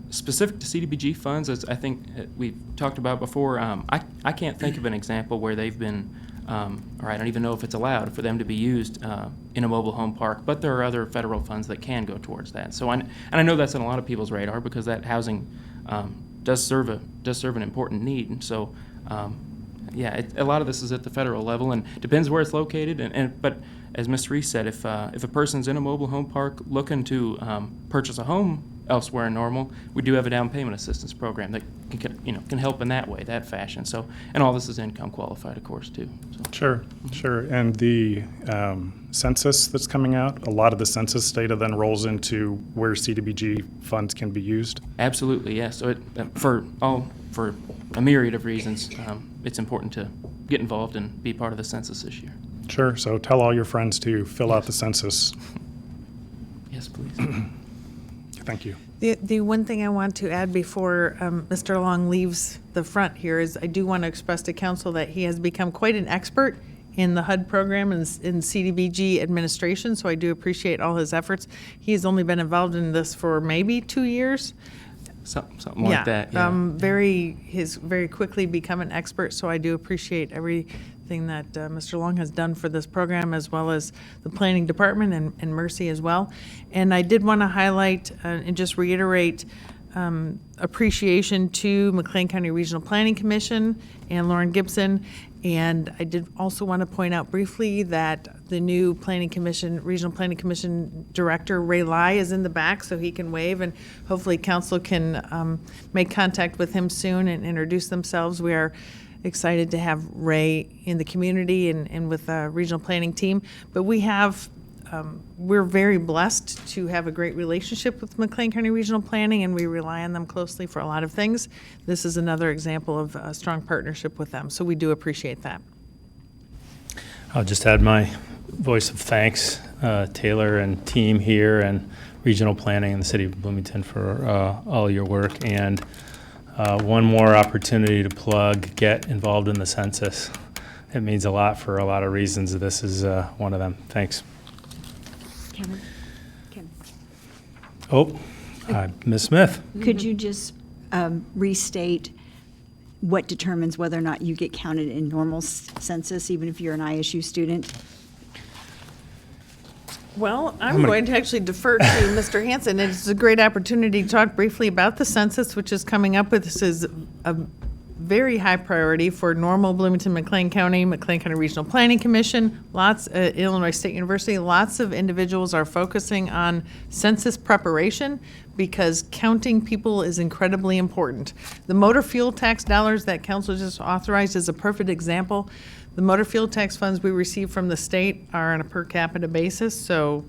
specific to CDBG funds, as I think we've talked about before, I can't think of an example where they've been, or I don't even know if it's allowed for them to be used in a mobile home park, but there are other federal funds that can go towards that. So and I know that's on a lot of people's radar because that housing does serve an important need. And so a lot of this is at the federal level and depends where it's located. But as Ms. Reese said, if a person's in a mobile home park looking to purchase a home elsewhere in Normal, we do have a down payment assistance program that can help in that way, that fashion. So, and all this is income qualified, of course, too. So. Sure. And the census that's coming out, a lot of the census data then rolls into where CDBG funds can be used? Absolutely, yes. So for a myriad of reasons, it's important to get involved and be part of the census this year. Sure. So tell all your friends to fill out the census. Yes, please. Thank you. The one thing I want to add before Mr. Long leaves the front here is I do want to express to council that he has become quite an expert in the HUD program and in CDBG administration, so I do appreciate all his efforts. He has only been involved in this for maybe 2 years. Something like that. Yeah. He's very quickly become an expert, so I do appreciate everything that Mr. Long has done for this program, as well as the planning department and Mercy as well. And I did want to highlight and just reiterate appreciation to McLean County Regional Planning Commission and Lauren Gibson. And I did also want to point out briefly that the new Regional Planning Commission Director, Ray Lai, is in the back, so he can wave, and hopefully council can make contact with him soon and introduce themselves. We are excited to have Ray in the community and with the regional planning team. But we're very blessed to have a great relationship with McLean County Regional Planning, and we rely on them closely for a lot of things. This is another example of a strong partnership with them, so we do appreciate that. I'll just add my voice of thanks, Taylor and team here and Regional Planning in the City of Bloomington for all your work. And one more opportunity to plug, get involved in the census. It means a lot for a lot of reasons. This is one of them. Thanks. Kim. Ms. Smith. Could you just restate what determines whether or not you get counted in normal census, even if you're an ISU student? Well, I'm going to actually defer to Mr. Hanson. It's a great opportunity to talk briefly about the census, which is coming up. This is a very high priority for Normal, Bloomington, McLean County Regional Planning Commission, Illinois State University. Lots of individuals are focusing on census preparation because counting people is incredibly important. The motor fuel tax dollars that council just authorized is a perfect example. The motor fuel tax funds we receive from the state are on a per capita basis, so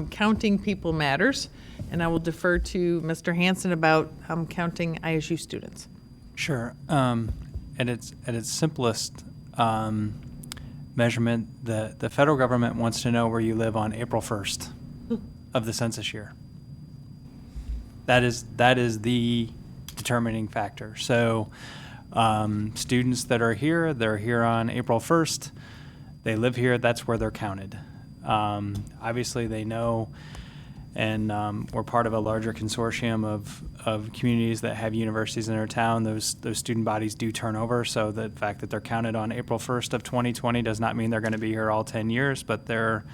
counting people matters. And I will defer to Mr. Hanson about counting ISU students. Sure. At its simplest measurement, the federal government wants to know where you live on April 1st of the census year. That is the determining factor. So students that are here, they're here on April 1st. They live here. That's where they're counted. Obviously, they know. And we're part of a larger consortium of communities that have universities in their town. Those student bodies do turn over, so the fact that they're counted on April 1st of 2020 does not mean they're going to be here all 10 years, but there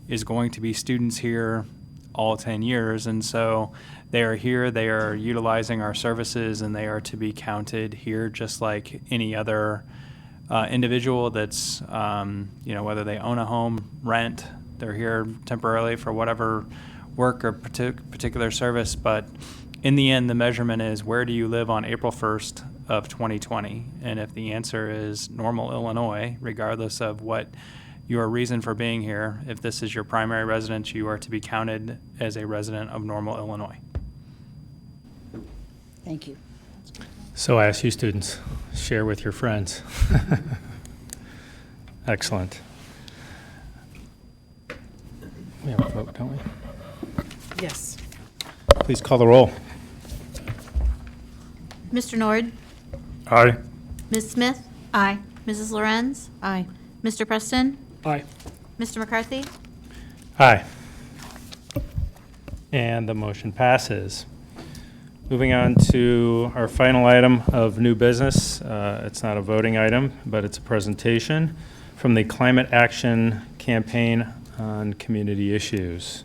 is going to be students here all 10 years. And so they are here, they are utilizing our services, and they are to be counted here just like any other individual that's, whether they own a home, rent, they're here temporarily for whatever work or particular service, but in the end, the measurement is where do you live on April 1st of 2020? And if the answer is Normal, Illinois, regardless of what your reason for being here, if this is your primary residence, you are to be counted as a resident of Normal, Illinois. Thank you. So ISU students, share with your friends. Excellent. We have a vote, don't we? Yes. Please call the roll. Mr. Nord? Aye. Ms. Smith? Aye. Mrs. Lorenz? Aye. Mr. Preston? Aye. Mr. McCarthy? Aye. And the motion passes. Moving on to our final item of new business. It's not a voting item, but it's a presentation from the Climate Action Campaign on Community Issues.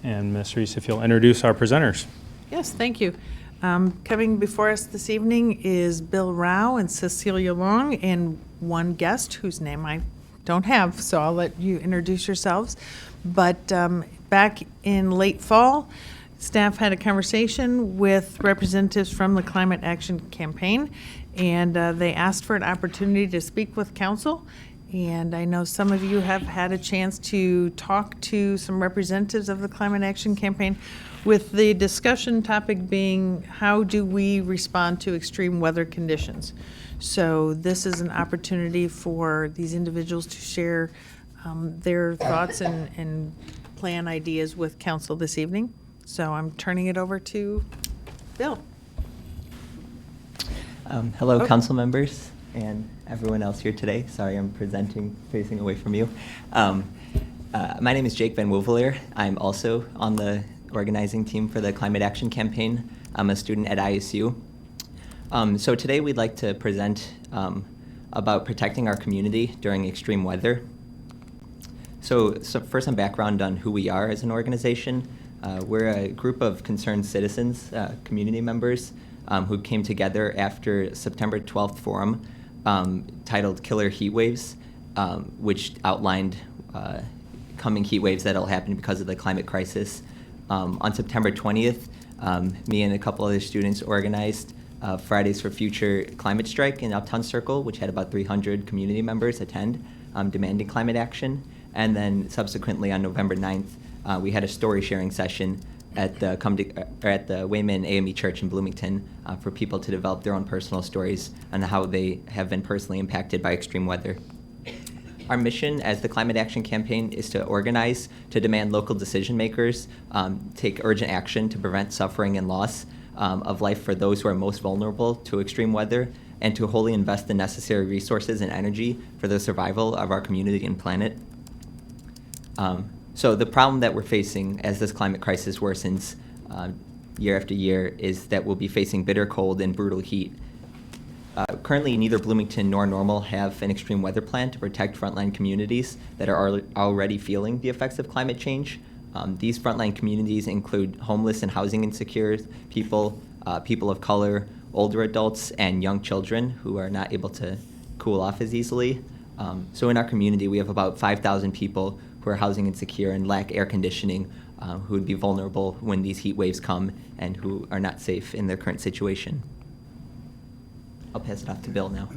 And Ms. Reese, if you'll introduce our presenters. Yes, thank you. Coming before us this evening is Bill Rao and Cecilia Long, and one guest whose name I don't have, so I'll let you introduce yourselves. But back in late fall, staff had a conversation with representatives from the Climate Action Campaign, and they asked for an opportunity to speak with council. And I know some of you have had a chance to talk to some representatives of the Climate Action Campaign, with the discussion topic being how do we respond to extreme weather conditions. So this is an opportunity for these individuals to share their thoughts and plan ideas with council this evening. So I'm turning it over to Bill. Hello, council members and everyone else here today. Sorry, I'm presenting facing away from you. My name is Jake Van Woeveleer. I'm also on the organizing team for the Climate Action Campaign. I'm a student at ISU. So today we'd like to present about protecting our community during extreme weather. So first some background on who we are as an organization. We're a group of concerned citizens, community members, who came together after September 12th forum titled Killer Heat Waves, which outlined coming heat waves that will happen because of the climate crisis. On September 20th, me and a couple other students organized Fridays for Future climate strike in Uptown Circle, which had about 300 community members attend, demanding climate action. And then subsequently on November 9th, we had a story sharing session at the Wayman AME Church in Bloomington for people to develop their own personal stories on how they have been personally impacted by extreme weather. Our mission as the Climate Action Campaign is to organize, to demand local decision makers take urgent action to prevent suffering and loss of life for those who are most vulnerable to extreme weather, and to wholly invest the necessary resources and energy for the survival of our community and planet. So the problem that we're facing as this climate crisis worsens year after year is that we'll be facing bitter cold and brutal heat. Currently, neither Bloomington nor Normal have an extreme weather plan to protect frontline communities that are already feeling the effects of climate change. These frontline communities include homeless and housing insecure people, people of color, older adults and young children who are not able to cool off as easily. So in our community, we have about 5,000 people who are housing insecure and lack air conditioning, who would be vulnerable when these heat waves come and who are not safe in their current situation. I'll pass it off to Bill now.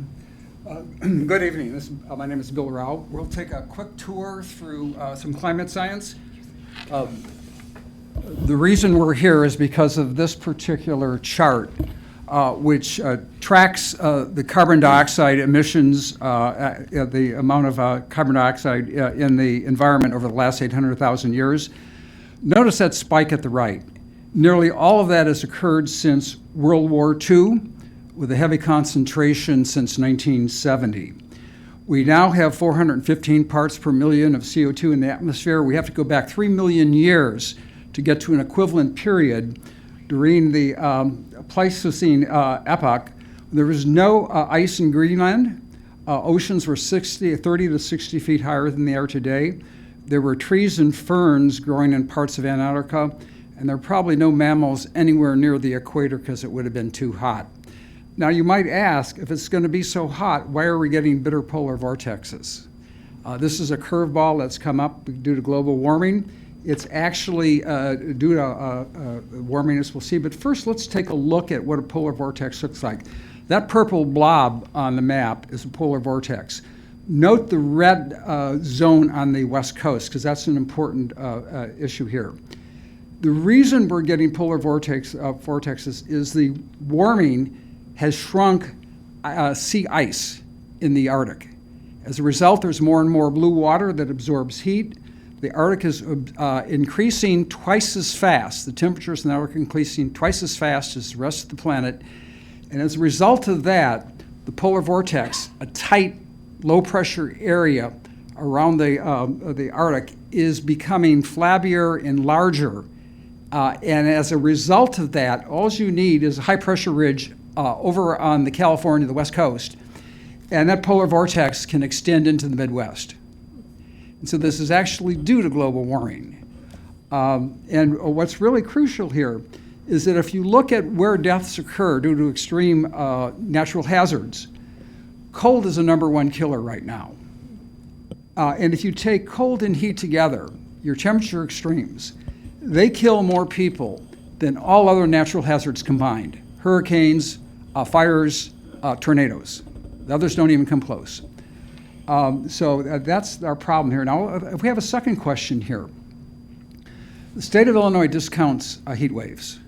Good evening. My name is Bill Rao. We'll take a quick tour through some climate science. The reason we're here is because of this particular chart, which tracks the carbon dioxide emissions, the amount of carbon dioxide in the environment over the last 800,000 years. Notice that spike at the right. Nearly all of that has occurred since World War II, with a heavy concentration since 1970. We now have 415 parts per million of CO2 in the atmosphere. We have to go back 3 million years to get to an equivalent period during the Pleistocene epoch. There was no ice in Greenland. Oceans were 30 to 60 feet higher than they are today. There were trees and ferns growing in parts of Antarctica, and there are probably no mammals anywhere near the equator because it would have been too hot. Now you might ask, if it's going to be so hot, why are we getting bitter polar vortexes? This is a curveball that's come up due to global warming. It's actually due to warming, as we'll see. But first, let's take a look at what a polar vortex looks like. That purple blob on the map is a polar vortex. Note the red zone on the west coast, because that's an important issue here. The reason we're getting polar vortexes is the warming has shrunk sea ice in the Arctic. As a result, there's more and more blue water that absorbs heat. The Arctic is increasing twice as fast. The temperatures in the Arctic are increasing twice as fast as the rest of the planet. And as a result of that, the polar vortex, a tight, low-pressure area around the Arctic, is becoming flabbier and larger. And as a result of that, all you need is a high-pressure ridge over on the California, the west coast, and that polar vortex can extend into the Midwest. And so this is actually due to global warming. And what's really crucial here is that if you look at where deaths occur due to extreme natural hazards, cold is the #1 killer right now. And if you take cold and heat together, your temperature extremes, they kill more people than all other natural hazards combined. Hurricanes, fires, tornadoes. The others don't even come close. So that's our problem here. Now, if we have a second question here. The state of Illinois discounts heat waves.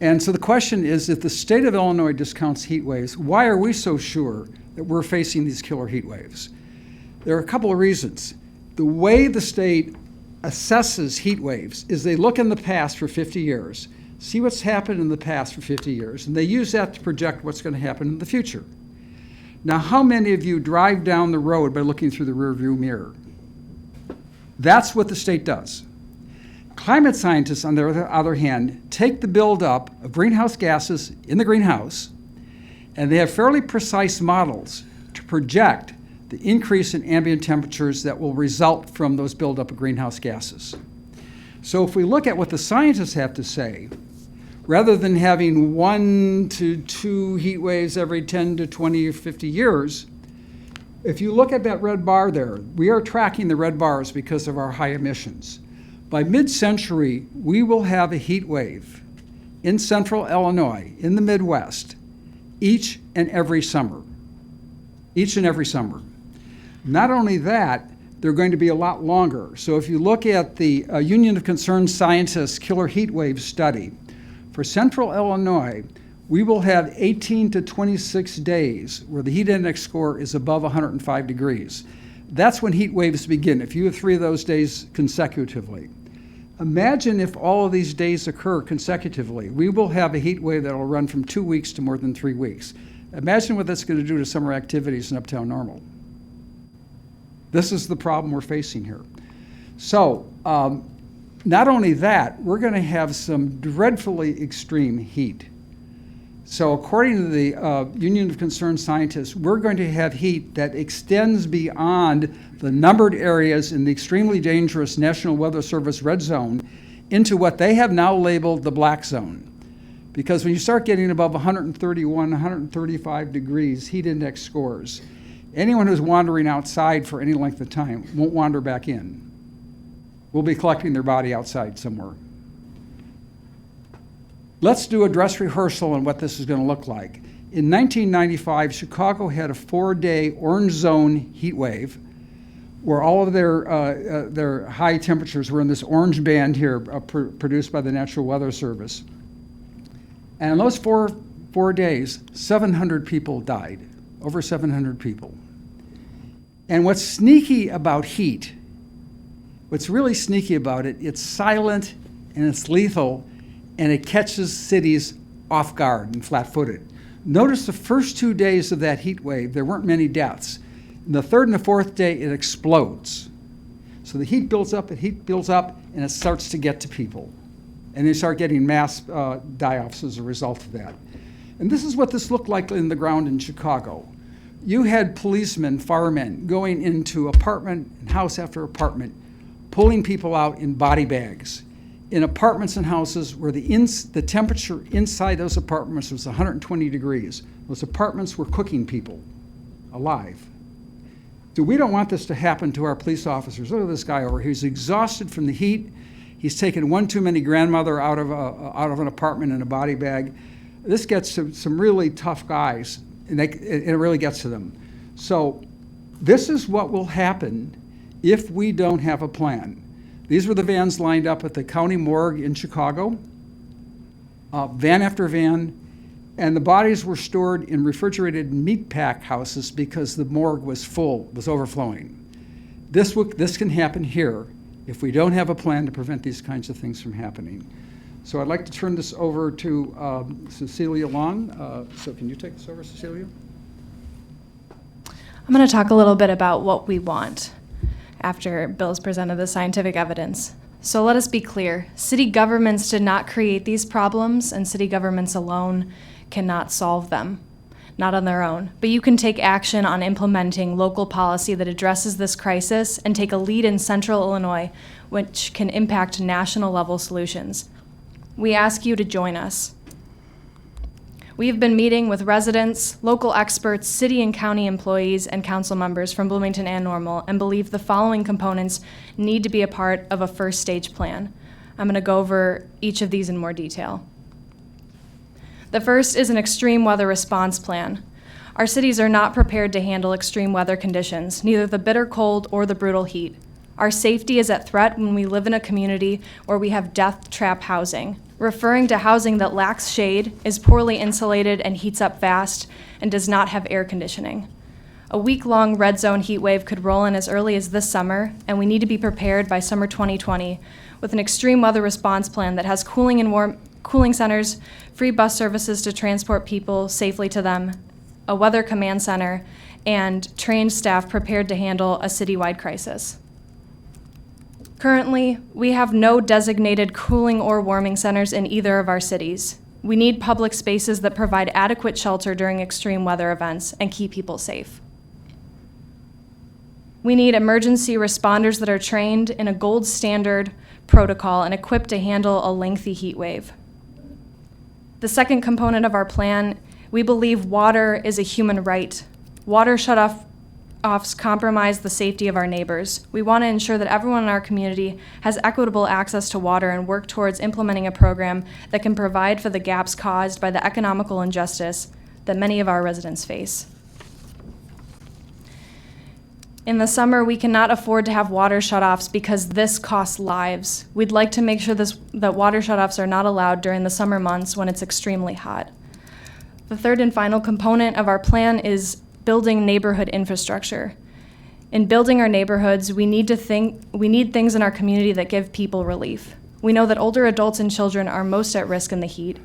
And so the question is, if the state of Illinois discounts heat waves, why are we so sure that we're facing these killer heat waves? There are a couple of reasons. The way the state assesses heat waves is they look in the past for 50 years, see what's happened in the past for 50 years, and they use that to project what's going to happen in the future. Now, how many of you drive down the road by looking through the rearview mirror? That's what the state does. Climate scientists, on the other hand, take the buildup of greenhouse gases in the greenhouse, and they have fairly precise models to project the increase in ambient temperatures that will result from those buildup of greenhouse gases. So if we look at what the scientists have to say, rather than having 1 to 2 heat waves every 10 to 20 or 50 years, if you look at that red bar there, we are tracking the red bars because of our high emissions. By mid-century, we will have a heat wave in central Illinois, in the Midwest, each and every summer. Each and every summer. Not only that, they're going to be a lot longer. So if you look at the Union of Concerned Scientists Killer Heat Wave Study, for central Illinois, we will have 18 to 26 days where the heat index score is above 105 degrees. That's when heat waves begin, if you have 3 of those days consecutively. Imagine if all of these days occur consecutively. We will have a heat wave that will run from 2 weeks to more than 3 weeks. Imagine what that's going to do to summer activities in Uptown Normal. This is the problem we're facing here. So, not only that, we're going to have some dreadfully extreme heat. So according to the Union of Concerned Scientists, we're going to have heat that extends beyond the numbered areas in the extremely dangerous National Weather Service red zone into what they have now labeled the black zone. Because when you start getting above 131, 135 degrees heat index scores, anyone who's wandering outside for any length of time won't wander back in. Will be collecting their body outside somewhere. Let's do a dress rehearsal on what this is going to look like. In 1995, Chicago had a 4-day orange zone heat wave where all of their high temperatures were in this orange band here produced by the National Weather Service. And in those four days, 700 people died, over 700 people. And what's sneaky about heat, what's really sneaky about it, it's silent and it's lethal, and it catches cities off guard and flat-footed. Notice the first 2 days of that heat wave, there weren't many deaths. And the third and the fourth day, it explodes. So the heat builds up, and it starts to get to people. And they start getting mass die-offs as a result of that. And this is what this looked like in the ground in Chicago. You had policemen, firemen, going into apartment and house after apartment, pulling people out in body bags, in apartments and houses where the temperature inside those apartments was 120 degrees. Those apartments were cooking people alive. So we don't want this to happen to our police officers. Look at this guy over here. He's exhausted from the heat. He's taken one too many grandmother out of an apartment in a body bag. This gets to some really tough guys, and it really gets to them. So this is what will happen if we don't have a plan. These were the vans lined up at the county morgue in Chicago, van after van, and the bodies were stored in refrigerated meat pack houses because the morgue was full, was overflowing. This can happen here if we don't have a plan to prevent these kinds of things from happening. So I'd like to turn this over to Cecilia Long. So can you take this over, Cecilia? I'm going to talk a little bit about what we want after Bill's presented the scientific evidence. So let us be clear. City governments did not create these problems, and city governments alone cannot solve them, not on their own. But you can take action on implementing local policy that addresses this crisis and take a lead in Central Illinois, which can impact national level solutions. We ask you to join us. We have been meeting with residents, local experts, city and county employees, and council members from Bloomington and Normal, and believe the following components need to be a part of a first stage plan. I'm going to go over each of these in more detail. The first is an extreme weather response plan. Our cities are not prepared to handle extreme weather conditions, neither the bitter cold or the brutal heat. Our safety is at threat when we live in a community where we have death trap housing, referring to housing that lacks shade, is poorly insulated and heats up fast, and does not have air conditioning. A week-long red zone heat wave could roll in as early as this summer, and we need to be prepared by summer 2020 with an extreme weather response plan that has cooling centers, free bus services to transport people safely to them, a weather command center, and trained staff prepared to handle a citywide crisis. Currently, we have no designated cooling or warming centers in either of our cities. We need public spaces that provide adequate shelter during extreme weather events and keep people safe. We need emergency responders that are trained in a gold standard protocol and equipped to handle a lengthy heat wave. The second component of our plan, we believe water is a human right. Water shutoffs compromise the safety of our neighbors. We want to ensure that everyone in our community has equitable access to water and work towards implementing a program that can provide for the gaps caused by the economical injustice that many of our residents face. In the summer, we cannot afford to have water shutoffs because this costs lives. We'd like to make sure that water shutoffs are not allowed during the summer months when it's extremely hot. The third and final component of our plan is building neighborhood infrastructure. In building our neighborhoods, we need things in our community that give people relief. We know that older adults and children are most at risk in the heat.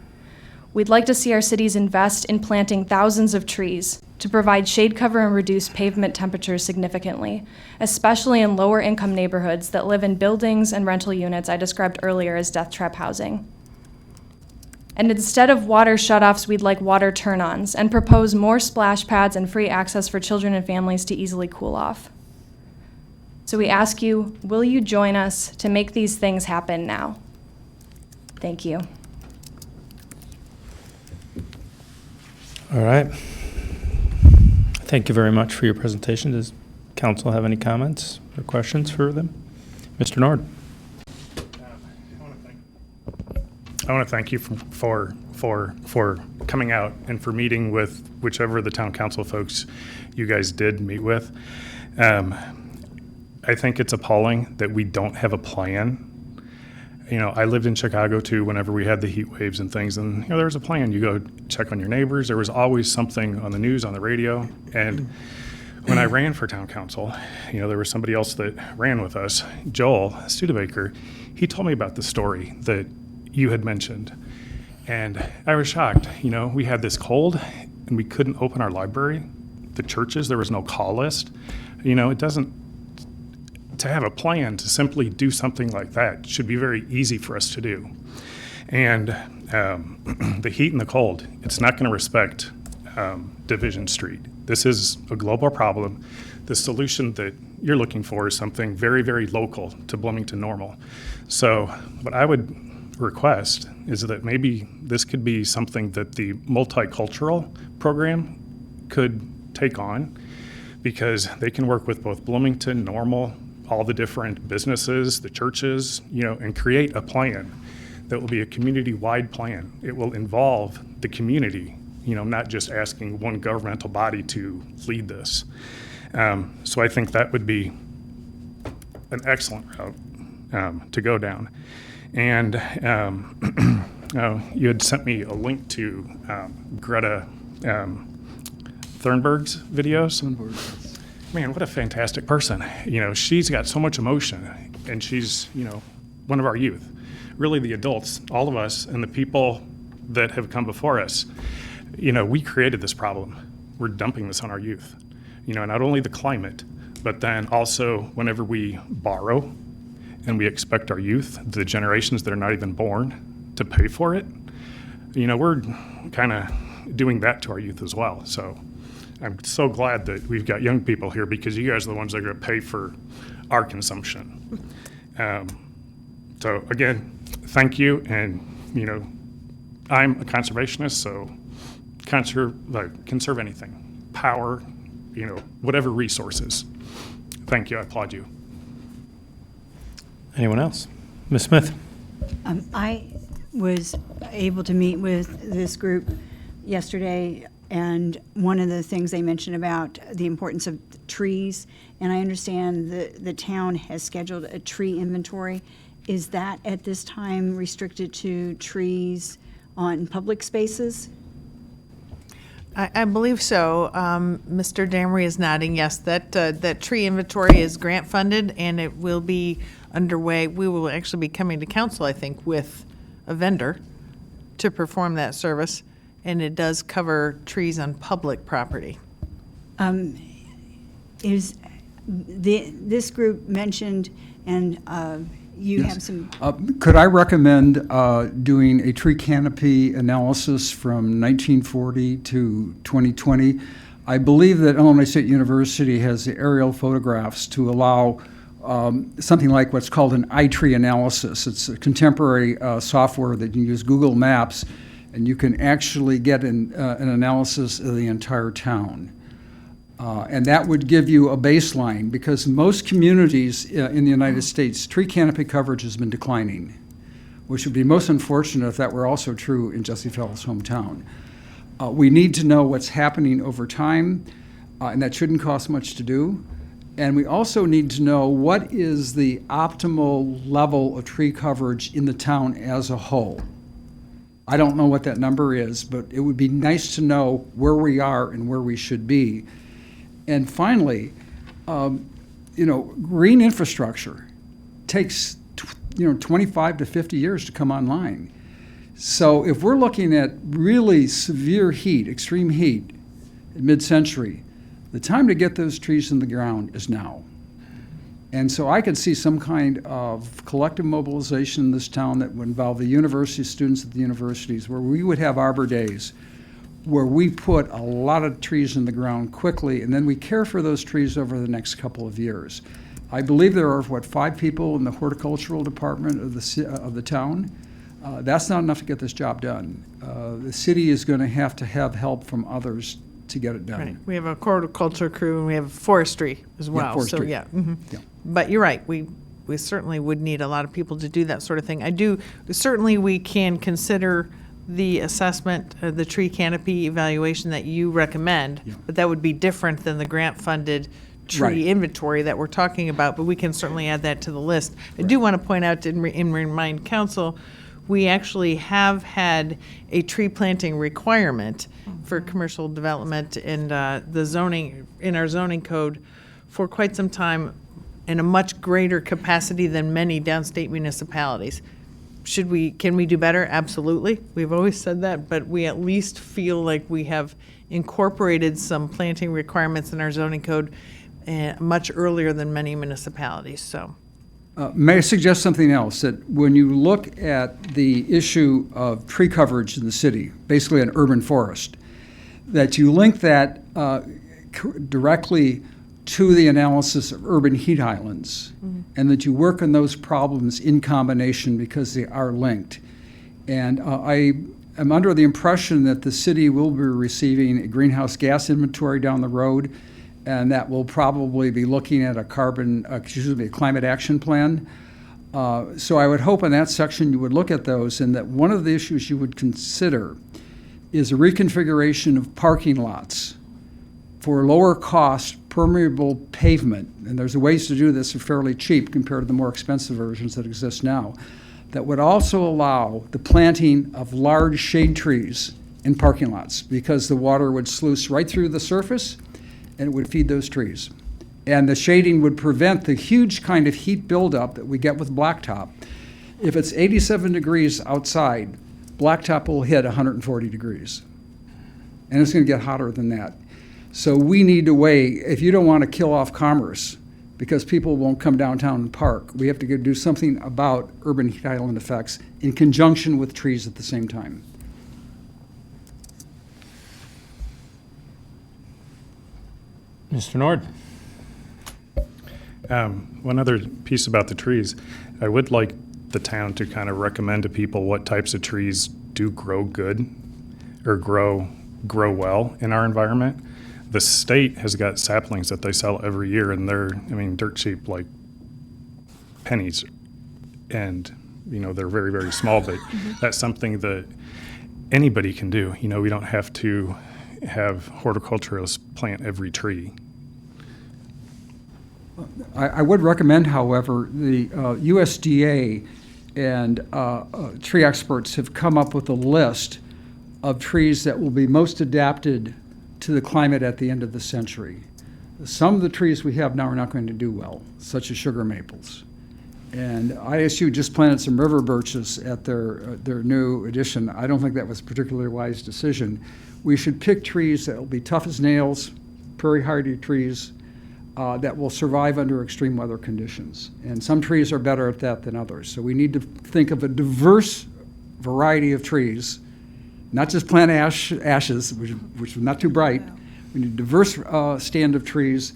We'd like to see our cities invest in planting thousands of trees to provide shade cover and reduce pavement temperatures significantly, especially in lower income neighborhoods that live in buildings and rental units I described earlier as death trap housing. And instead of water shutoffs, we'd like water turn-ons and propose more splash pads and free access for children and families to easily cool off. So we ask you, will you join us to make these things happen now? Thank you. All right. Thank you very much for your presentation. Does council have any comments or questions for them? Mr. Nord. I want to thank you for coming out and for meeting with whichever of the town council folks you guys did meet with. I think it's appalling that we don't have a plan. You know, I lived in Chicago too whenever we had the heat waves and things, and you know, there was a plan. You go check on your neighbors. There was always something on the news, on the radio. And when I ran for town council, you know, there was somebody else that ran with us, Joel Studebaker. He told me about the story that you had mentioned. And I was shocked. You know, we had this cold and we couldn't open our library. The churches, there was no call list. You know, it doesn't, to have a plan to simply do something like that should be very easy for us to do. And the heat and the cold, it's not going to respect Division Street. This is a global problem. The solution that you're looking for is something very, very local to Bloomington Normal. So what I would request is that maybe this could be something that the multicultural program could take on, because they can work with both Bloomington, Normal, all the different businesses, the churches, you know, and create a plan that will be a community-wide plan. It will involve the community, you know, not just asking one governmental body to lead this. So I think that would be an excellent route to go down. And you had sent me a link to Greta Thunberg's videos. Man, what a fantastic person. You know, she's got so much emotion, and she's, you know, one of our youth. Really the adults, all of us, and the people that have come before us. You know, we created this problem. We're dumping this on our youth. You know, not only the climate, but then also whenever we borrow and we expect our youth, the generations that are not even born, to pay for it, you know, we're kind of doing that to our youth as well. So I'm so glad that we've got young people here, because you guys are the ones that are going to pay for our consumption. So again, thank you. And, you know, I'm a conservationist, so conserve anything, power, you know, whatever resources. Thank you. I applaud you. Anyone else? Ms. Smith? I was able to meet with this group yesterday, and one of the things they mentioned about the importance of trees, and I understand the town has scheduled a tree inventory. Is that at this time restricted to trees on public spaces? I believe so. Mr. Damery is nodding yes. That tree inventory is grant funded, and it will be underway. We will actually be coming to council, I think, with a vendor to perform that service, and it does cover trees on public property. Is this group mentioned, and you have some... Could I recommend doing a tree canopy analysis from 1940 to 2020? I believe that Illinois State University has the aerial photographs to allow something like what's called an iTree analysis. It's a contemporary software that you can use Google Maps, and you can actually get an analysis of the entire town. And that would give you a baseline, because most communities in the United States, tree canopy coverage has been declining, which would be most unfortunate if that were also true in Jesse Fell's hometown. We need to know what's happening over time, and that shouldn't cost much to do. And we also need to know what is the optimal level of tree coverage in the town as a whole. I don't know what that number is, but it would be nice to know where we are and where we should be. And finally, you know, green infrastructure takes 25 to 50 years to come online. So if we're looking at really severe heat, extreme heat, mid-century, the time to get those trees in the ground is now. And so I could see some kind of collective mobilization in this town that would involve the university students at the universities, where we would have Arbor Days, where we put a lot of trees in the ground quickly, and then we care for those trees over the next couple of years. I believe there are, 5 people in the horticultural department of the town. That's not enough to get this job done. The city is going to have help from others to get it done. Right. We have a horticulture crew and we have forestry as well. So, forestry. yeah. Yeah. But you're right. We certainly would need a lot of people to do that sort of thing. Certainly we can consider the assessment, the tree canopy evaluation that you recommend, but that would be different than the grant-funded tree Right. inventory that we're talking about, but we can certainly add that to the list. I do want to point out and remind council, we actually have had a tree planting requirement for commercial development in the zoning, in our zoning code for quite some time in a much greater capacity than many downstate municipalities. Can we do better? Absolutely. We've always said that, but we at least feel like we have incorporated some planting requirements in our zoning code much earlier than many municipalities, so. May I suggest something else? That when you look at the issue of tree coverage in the city, basically an urban forest, that you link that directly to the analysis of urban heat islands, and that you work on those problems in combination because they are linked. And I am under the impression that the city will be receiving a greenhouse gas inventory down the road, and that will probably be looking at a climate action plan. So I would hope in that section you would look at those, and that one of the issues you would consider is a reconfiguration of parking lots for lower cost permeable pavement, and there's ways to do this for fairly cheap compared to the more expensive versions that exist now, that would also allow the planting of large shade trees in parking lots, because the water would sluice right through the surface and it would feed those trees. And the shading would prevent the huge kind of heat buildup that we get with blacktop. If it's 87 degrees outside, blacktop will hit 140 degrees. And it's going to get hotter than that. So we need to weigh, if you don't want to kill off commerce because people won't come downtown and park, we have to do something about urban heat island effects in conjunction with trees at the same time. Mr. Nord. One other piece about the trees, I would like the town to kind of recommend to people what types of trees do grow good or grow well in our environment. The state has got saplings that they sell every year, and they're, dirt cheap, like pennies. And, they're very, very small, but that's something that anybody can do. We don't have to have horticulturists plant every tree. I would recommend, however, the USDA and tree experts have come up with a list of trees that will be most adapted to the climate at the end of the century. Some of the trees we have now are not going to do well, such as sugar maples. And ISU just planted some river birches at their new addition. I don't think that was a particularly wise decision. We should pick trees that will be tough as nails, prairie hardy trees that will survive under extreme weather conditions. And some trees are better at that than others. So we need to think of a diverse variety of trees, not just plant ashes, which are not too bright. We need a diverse stand of trees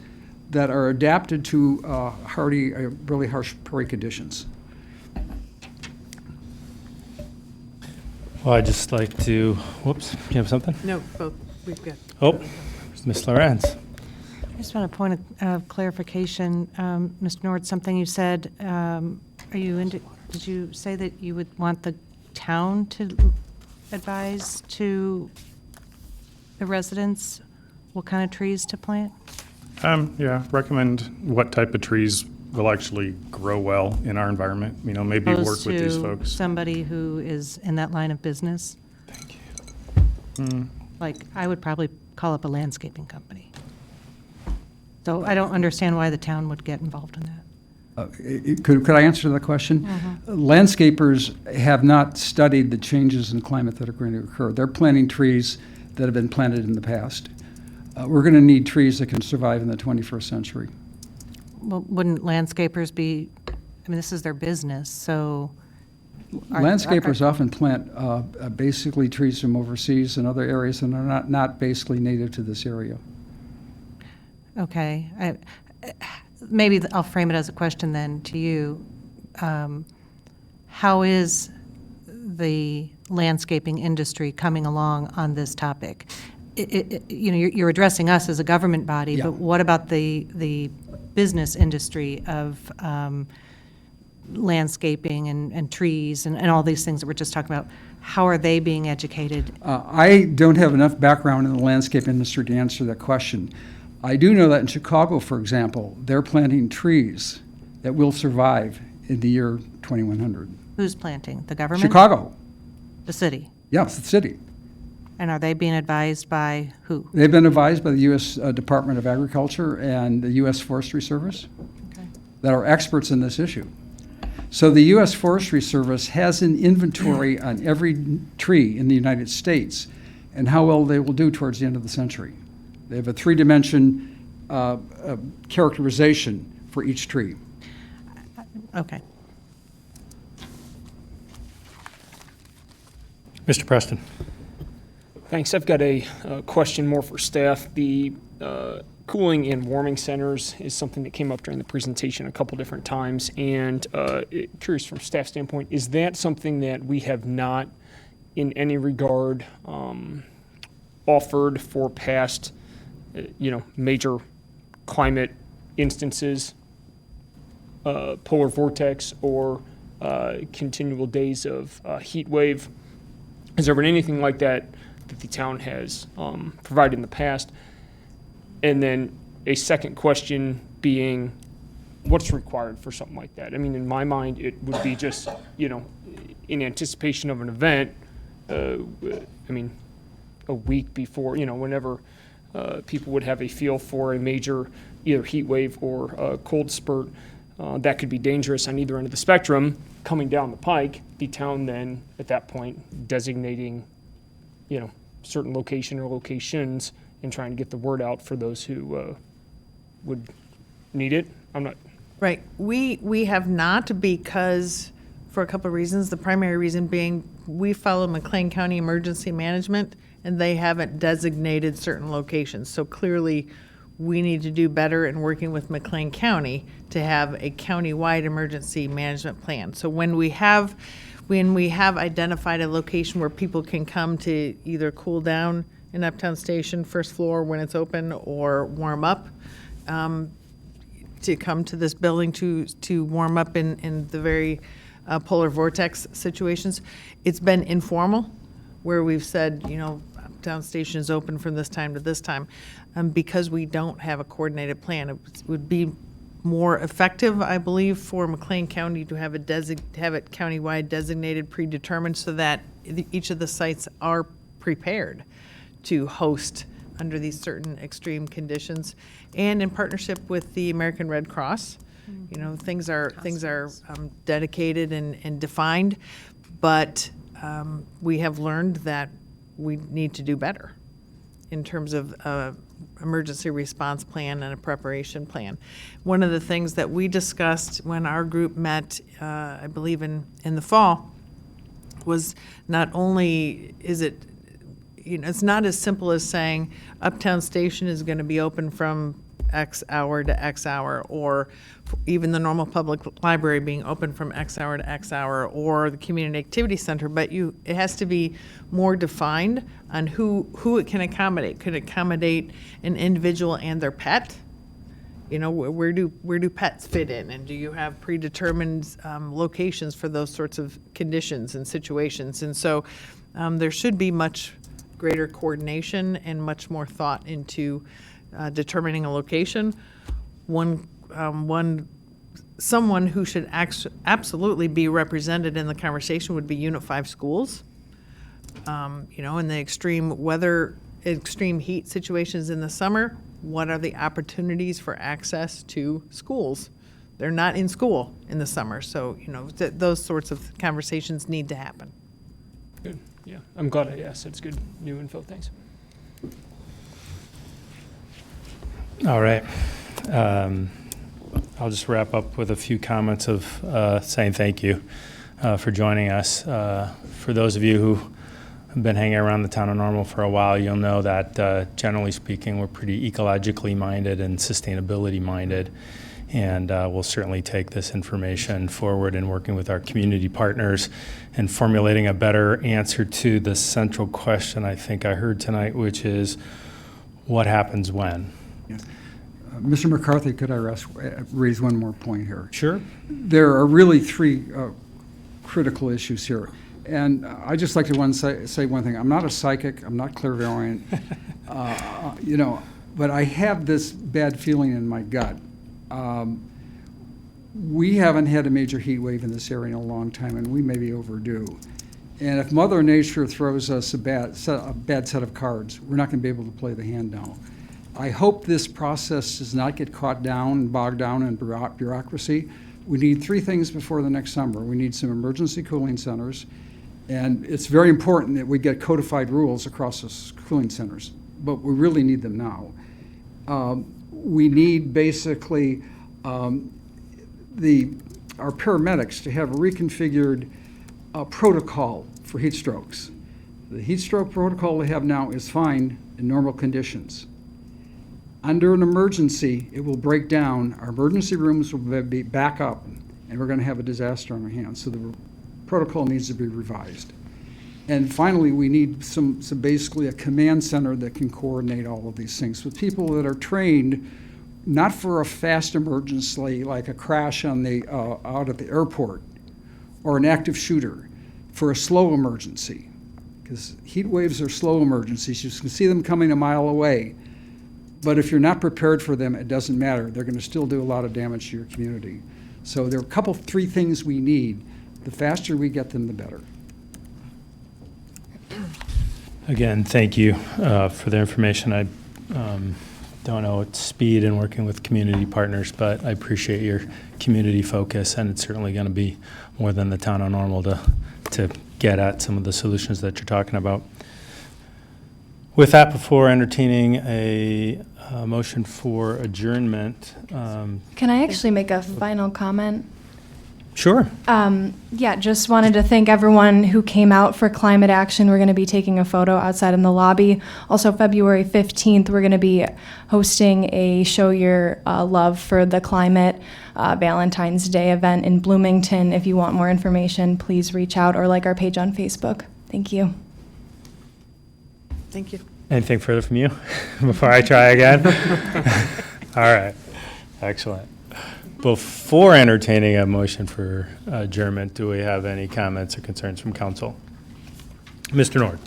that are adapted to hardy, really harsh prairie conditions. Well, I'd just like to, whoops, do you have something? No, both, we've got. Oh, Ms. Lorenz. I just want a point of clarification. Mr. Nord, something you said, did you say that you would want the town to advise to the residents what kind of trees to plant? Yeah, recommend what type of trees will actually grow well in our environment. Maybe work with these folks. Somebody who is in that line of business? Thank you. Like, I would probably call up a landscaping company. So I don't understand why the town would get involved in that. Could I answer the question? Landscapers have not studied the changes in climate that are going to occur. They're planting trees that have been planted in the past. We're going to need trees that can survive in the 21st century. Well, wouldn't landscapers be, this is their business, so. Landscapers often plant basically trees from overseas and other areas and are not basically native to this area. Okay. Maybe I'll frame it as a question then to you. How is the landscaping industry coming along on this topic? You're addressing us as a government body, Yeah. but what about the business industry of landscaping and trees and all these things that we're just talking about? How are they being educated? I don't have enough background in the landscape industry to answer that question. I do know that in Chicago, for example, they're planting trees that will survive in the year 2100. Who's planting? The government? Chicago. The city? Yes, the city. And are they being advised by who? They've been advised by the U.S. Department of Agriculture and the U.S. Forestry Service that are experts in this issue. So the U.S. Forestry Service has an inventory on every tree in the United States and how well they will do towards the end of the century. They have a three-dimension characterization for each tree. Okay. Mr. Preston. Thanks. I've got a question more for staff. The cooling and warming centers is something that came up during the presentation a couple different times. And curious from staff standpoint, is that something that we have not in any regard offered for past, major climate instances, polar vortex or continual days of heat wave? Has there been anything like that the town has provided in the past? And then a second question being, what's required for something like that? I mean, in my mind, it would be just, in anticipation of an event, a week before, whenever people would have a feel for a major either heat wave or a cold spurt that could be dangerous on either end of the spectrum coming down the pike, the town then at that point designating, certain location or locations and trying to get the word out for those who would need it. I'm not. Right. We have not, because for a couple of reasons. The primary reason being we follow McLean County Emergency Management, and they haven't designated certain locations. So clearly, we need to do better in working with McLean County to have a county-wide emergency management plan. So when we have identified a location where people can come to either cool down in Uptown Station, first floor when it's open, or warm up, to come to this building to warm up in the very polar vortex situations, it's been informal, where we've said, Uptown Station is open from this time to this time. Because we don't have a coordinated plan, it would be more effective, I believe, for McLean County to have it countywide designated, predetermined, so that each of the sites are prepared to host under these certain extreme conditions, and in partnership with the American Red Cross. Things are dedicated and defined, but we have learned that we need to do better in terms of emergency response plan and a preparation plan. One of the things that we discussed when our group met, I believe in the fall, was not only is it, it's not as simple as saying Uptown Station is going to be open from X hour to X hour, or even the normal public library being open from X hour to X hour, or the community activity center, but it has to be more defined on who it can accommodate. Could it accommodate an individual and their pet? Where do pets fit in, and do you have predetermined locations for those sorts of conditions and situations? And so there should be much greater coordination and much more thought into determining a location. Someone who should absolutely be represented in the conversation would be Unit 5 schools. In the extreme weather, extreme heat situations in the summer, what are the opportunities for access to schools? They're not in school in the summer, so those sorts of conversations need to happen. Good. Yeah, I'm glad I asked. It's good new info. Thanks. All right. I'll just wrap up with a few comments of saying thank you for joining us. For those of you who have been hanging around the town of Normal for a while, you'll know that generally speaking, we're pretty ecologically minded and sustainability minded. And we'll certainly take this information forward in working with our community partners and formulating a better answer to the central question I think I heard tonight, which is what happens when? Mr. McCarthy, could I raise one more point here? Sure. There are really three critical issues here. And I just like to say one thing. I'm not a psychic. I'm not clairvoyant. But I have this bad feeling in my gut. We haven't had a major heat wave in this area in a long time, and we may be overdue. And if Mother Nature throws us a bad set of cards, we're not going to be able to play the hand now. I hope this process does not get caught down and bogged down in bureaucracy. We need three things before the next summer. We need some emergency cooling centers, and it's very important that we get codified rules across the cooling centers, but we really need them now. We need basically our paramedics to have a reconfigured protocol for heat strokes. The heat stroke protocol we have now is fine in normal conditions. Under an emergency, it will break down. Our emergency rooms will be back up, and we're going to have a disaster on our hands. So the protocol needs to be revised. And finally, we need basically a command center that can coordinate all of these things with people that are trained not for a fast emergency like a crash on out at the airport or an active shooter, for a slow emergency. Because heat waves are slow emergencies. You can see them coming a mile away. But if you're not prepared for them, it doesn't matter. They're going to still do a lot of damage to your community. So there are three things we need. The faster we get them, the better. Again, thank you for the information. I don't know its speed in working with community partners, but I appreciate your community focus, and it's certainly going to be more than the town of Normal to get at some of the solutions that you're talking about. With that, before entertaining a motion for adjournment. Can I actually make a final comment? Sure. Yeah, just wanted to thank everyone who came out for climate action. We're going to be taking a photo outside in the lobby. Also, February 15th, we're going to be hosting a Show Your Love for the Climate Valentine's Day event in Bloomington. If you want more information, please reach out or like our page on Facebook. Thank you. Thank you. Anything further from you before I try again? All right. Excellent. Before entertaining a motion for adjournment, do we have any comments or concerns from council? Mr. Nord.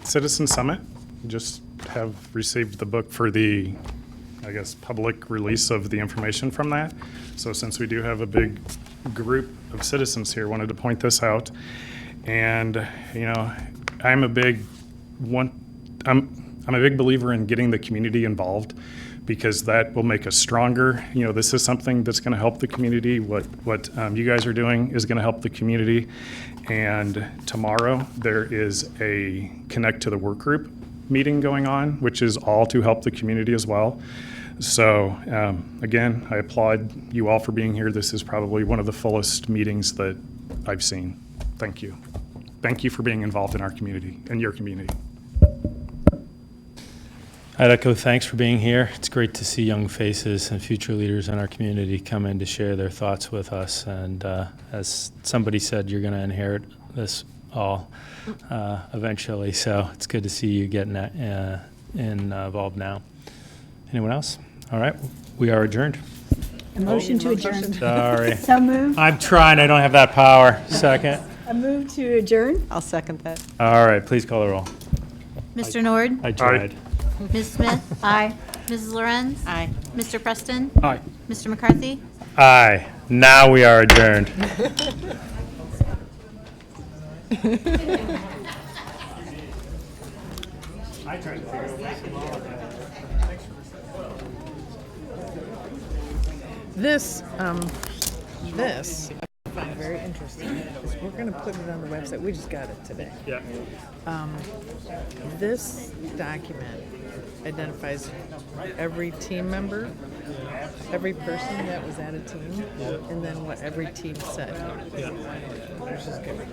Citizen Summit, just have received the book for the, I guess, public release of the information from that. So since we do have a big group of citizens here, wanted to point this out. And, I'm a big believer in getting the community involved, because that will make us stronger. This is something that's going to help the community. What you guys are doing is going to help the community. And tomorrow there is a Connect to the Work Group meeting going on, which is all to help the community as well. So again, I applaud you all for being here. This is probably one of the fullest meetings that I've seen. Thank you. Thank you for being involved in our community and your community. I'd echo thanks for being here. It's great to see young faces and future leaders in our community come in to share their thoughts with us. And as somebody said, you're going to inherit this all eventually. So it's good to see you getting involved now. Anyone else? All right, we are adjourned. A motion to adjourn. Sorry. So moved. I'm trying. I don't have that power. Second. A move to adjourn. I'll second that. All right, please call the roll. Mr. Nord? I tried. Ms. Smith? Aye. Mrs. Lorenz? Aye. Mr. Preston? Aye. Mr. McCarthy? Aye. Now we are adjourned. This I find very interesting, because we're going to put it on the website. We just got it today. Yeah. This document identifies every team member, every person that was at a team, and then what every team said. Yeah. Which is good.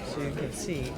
So you can see.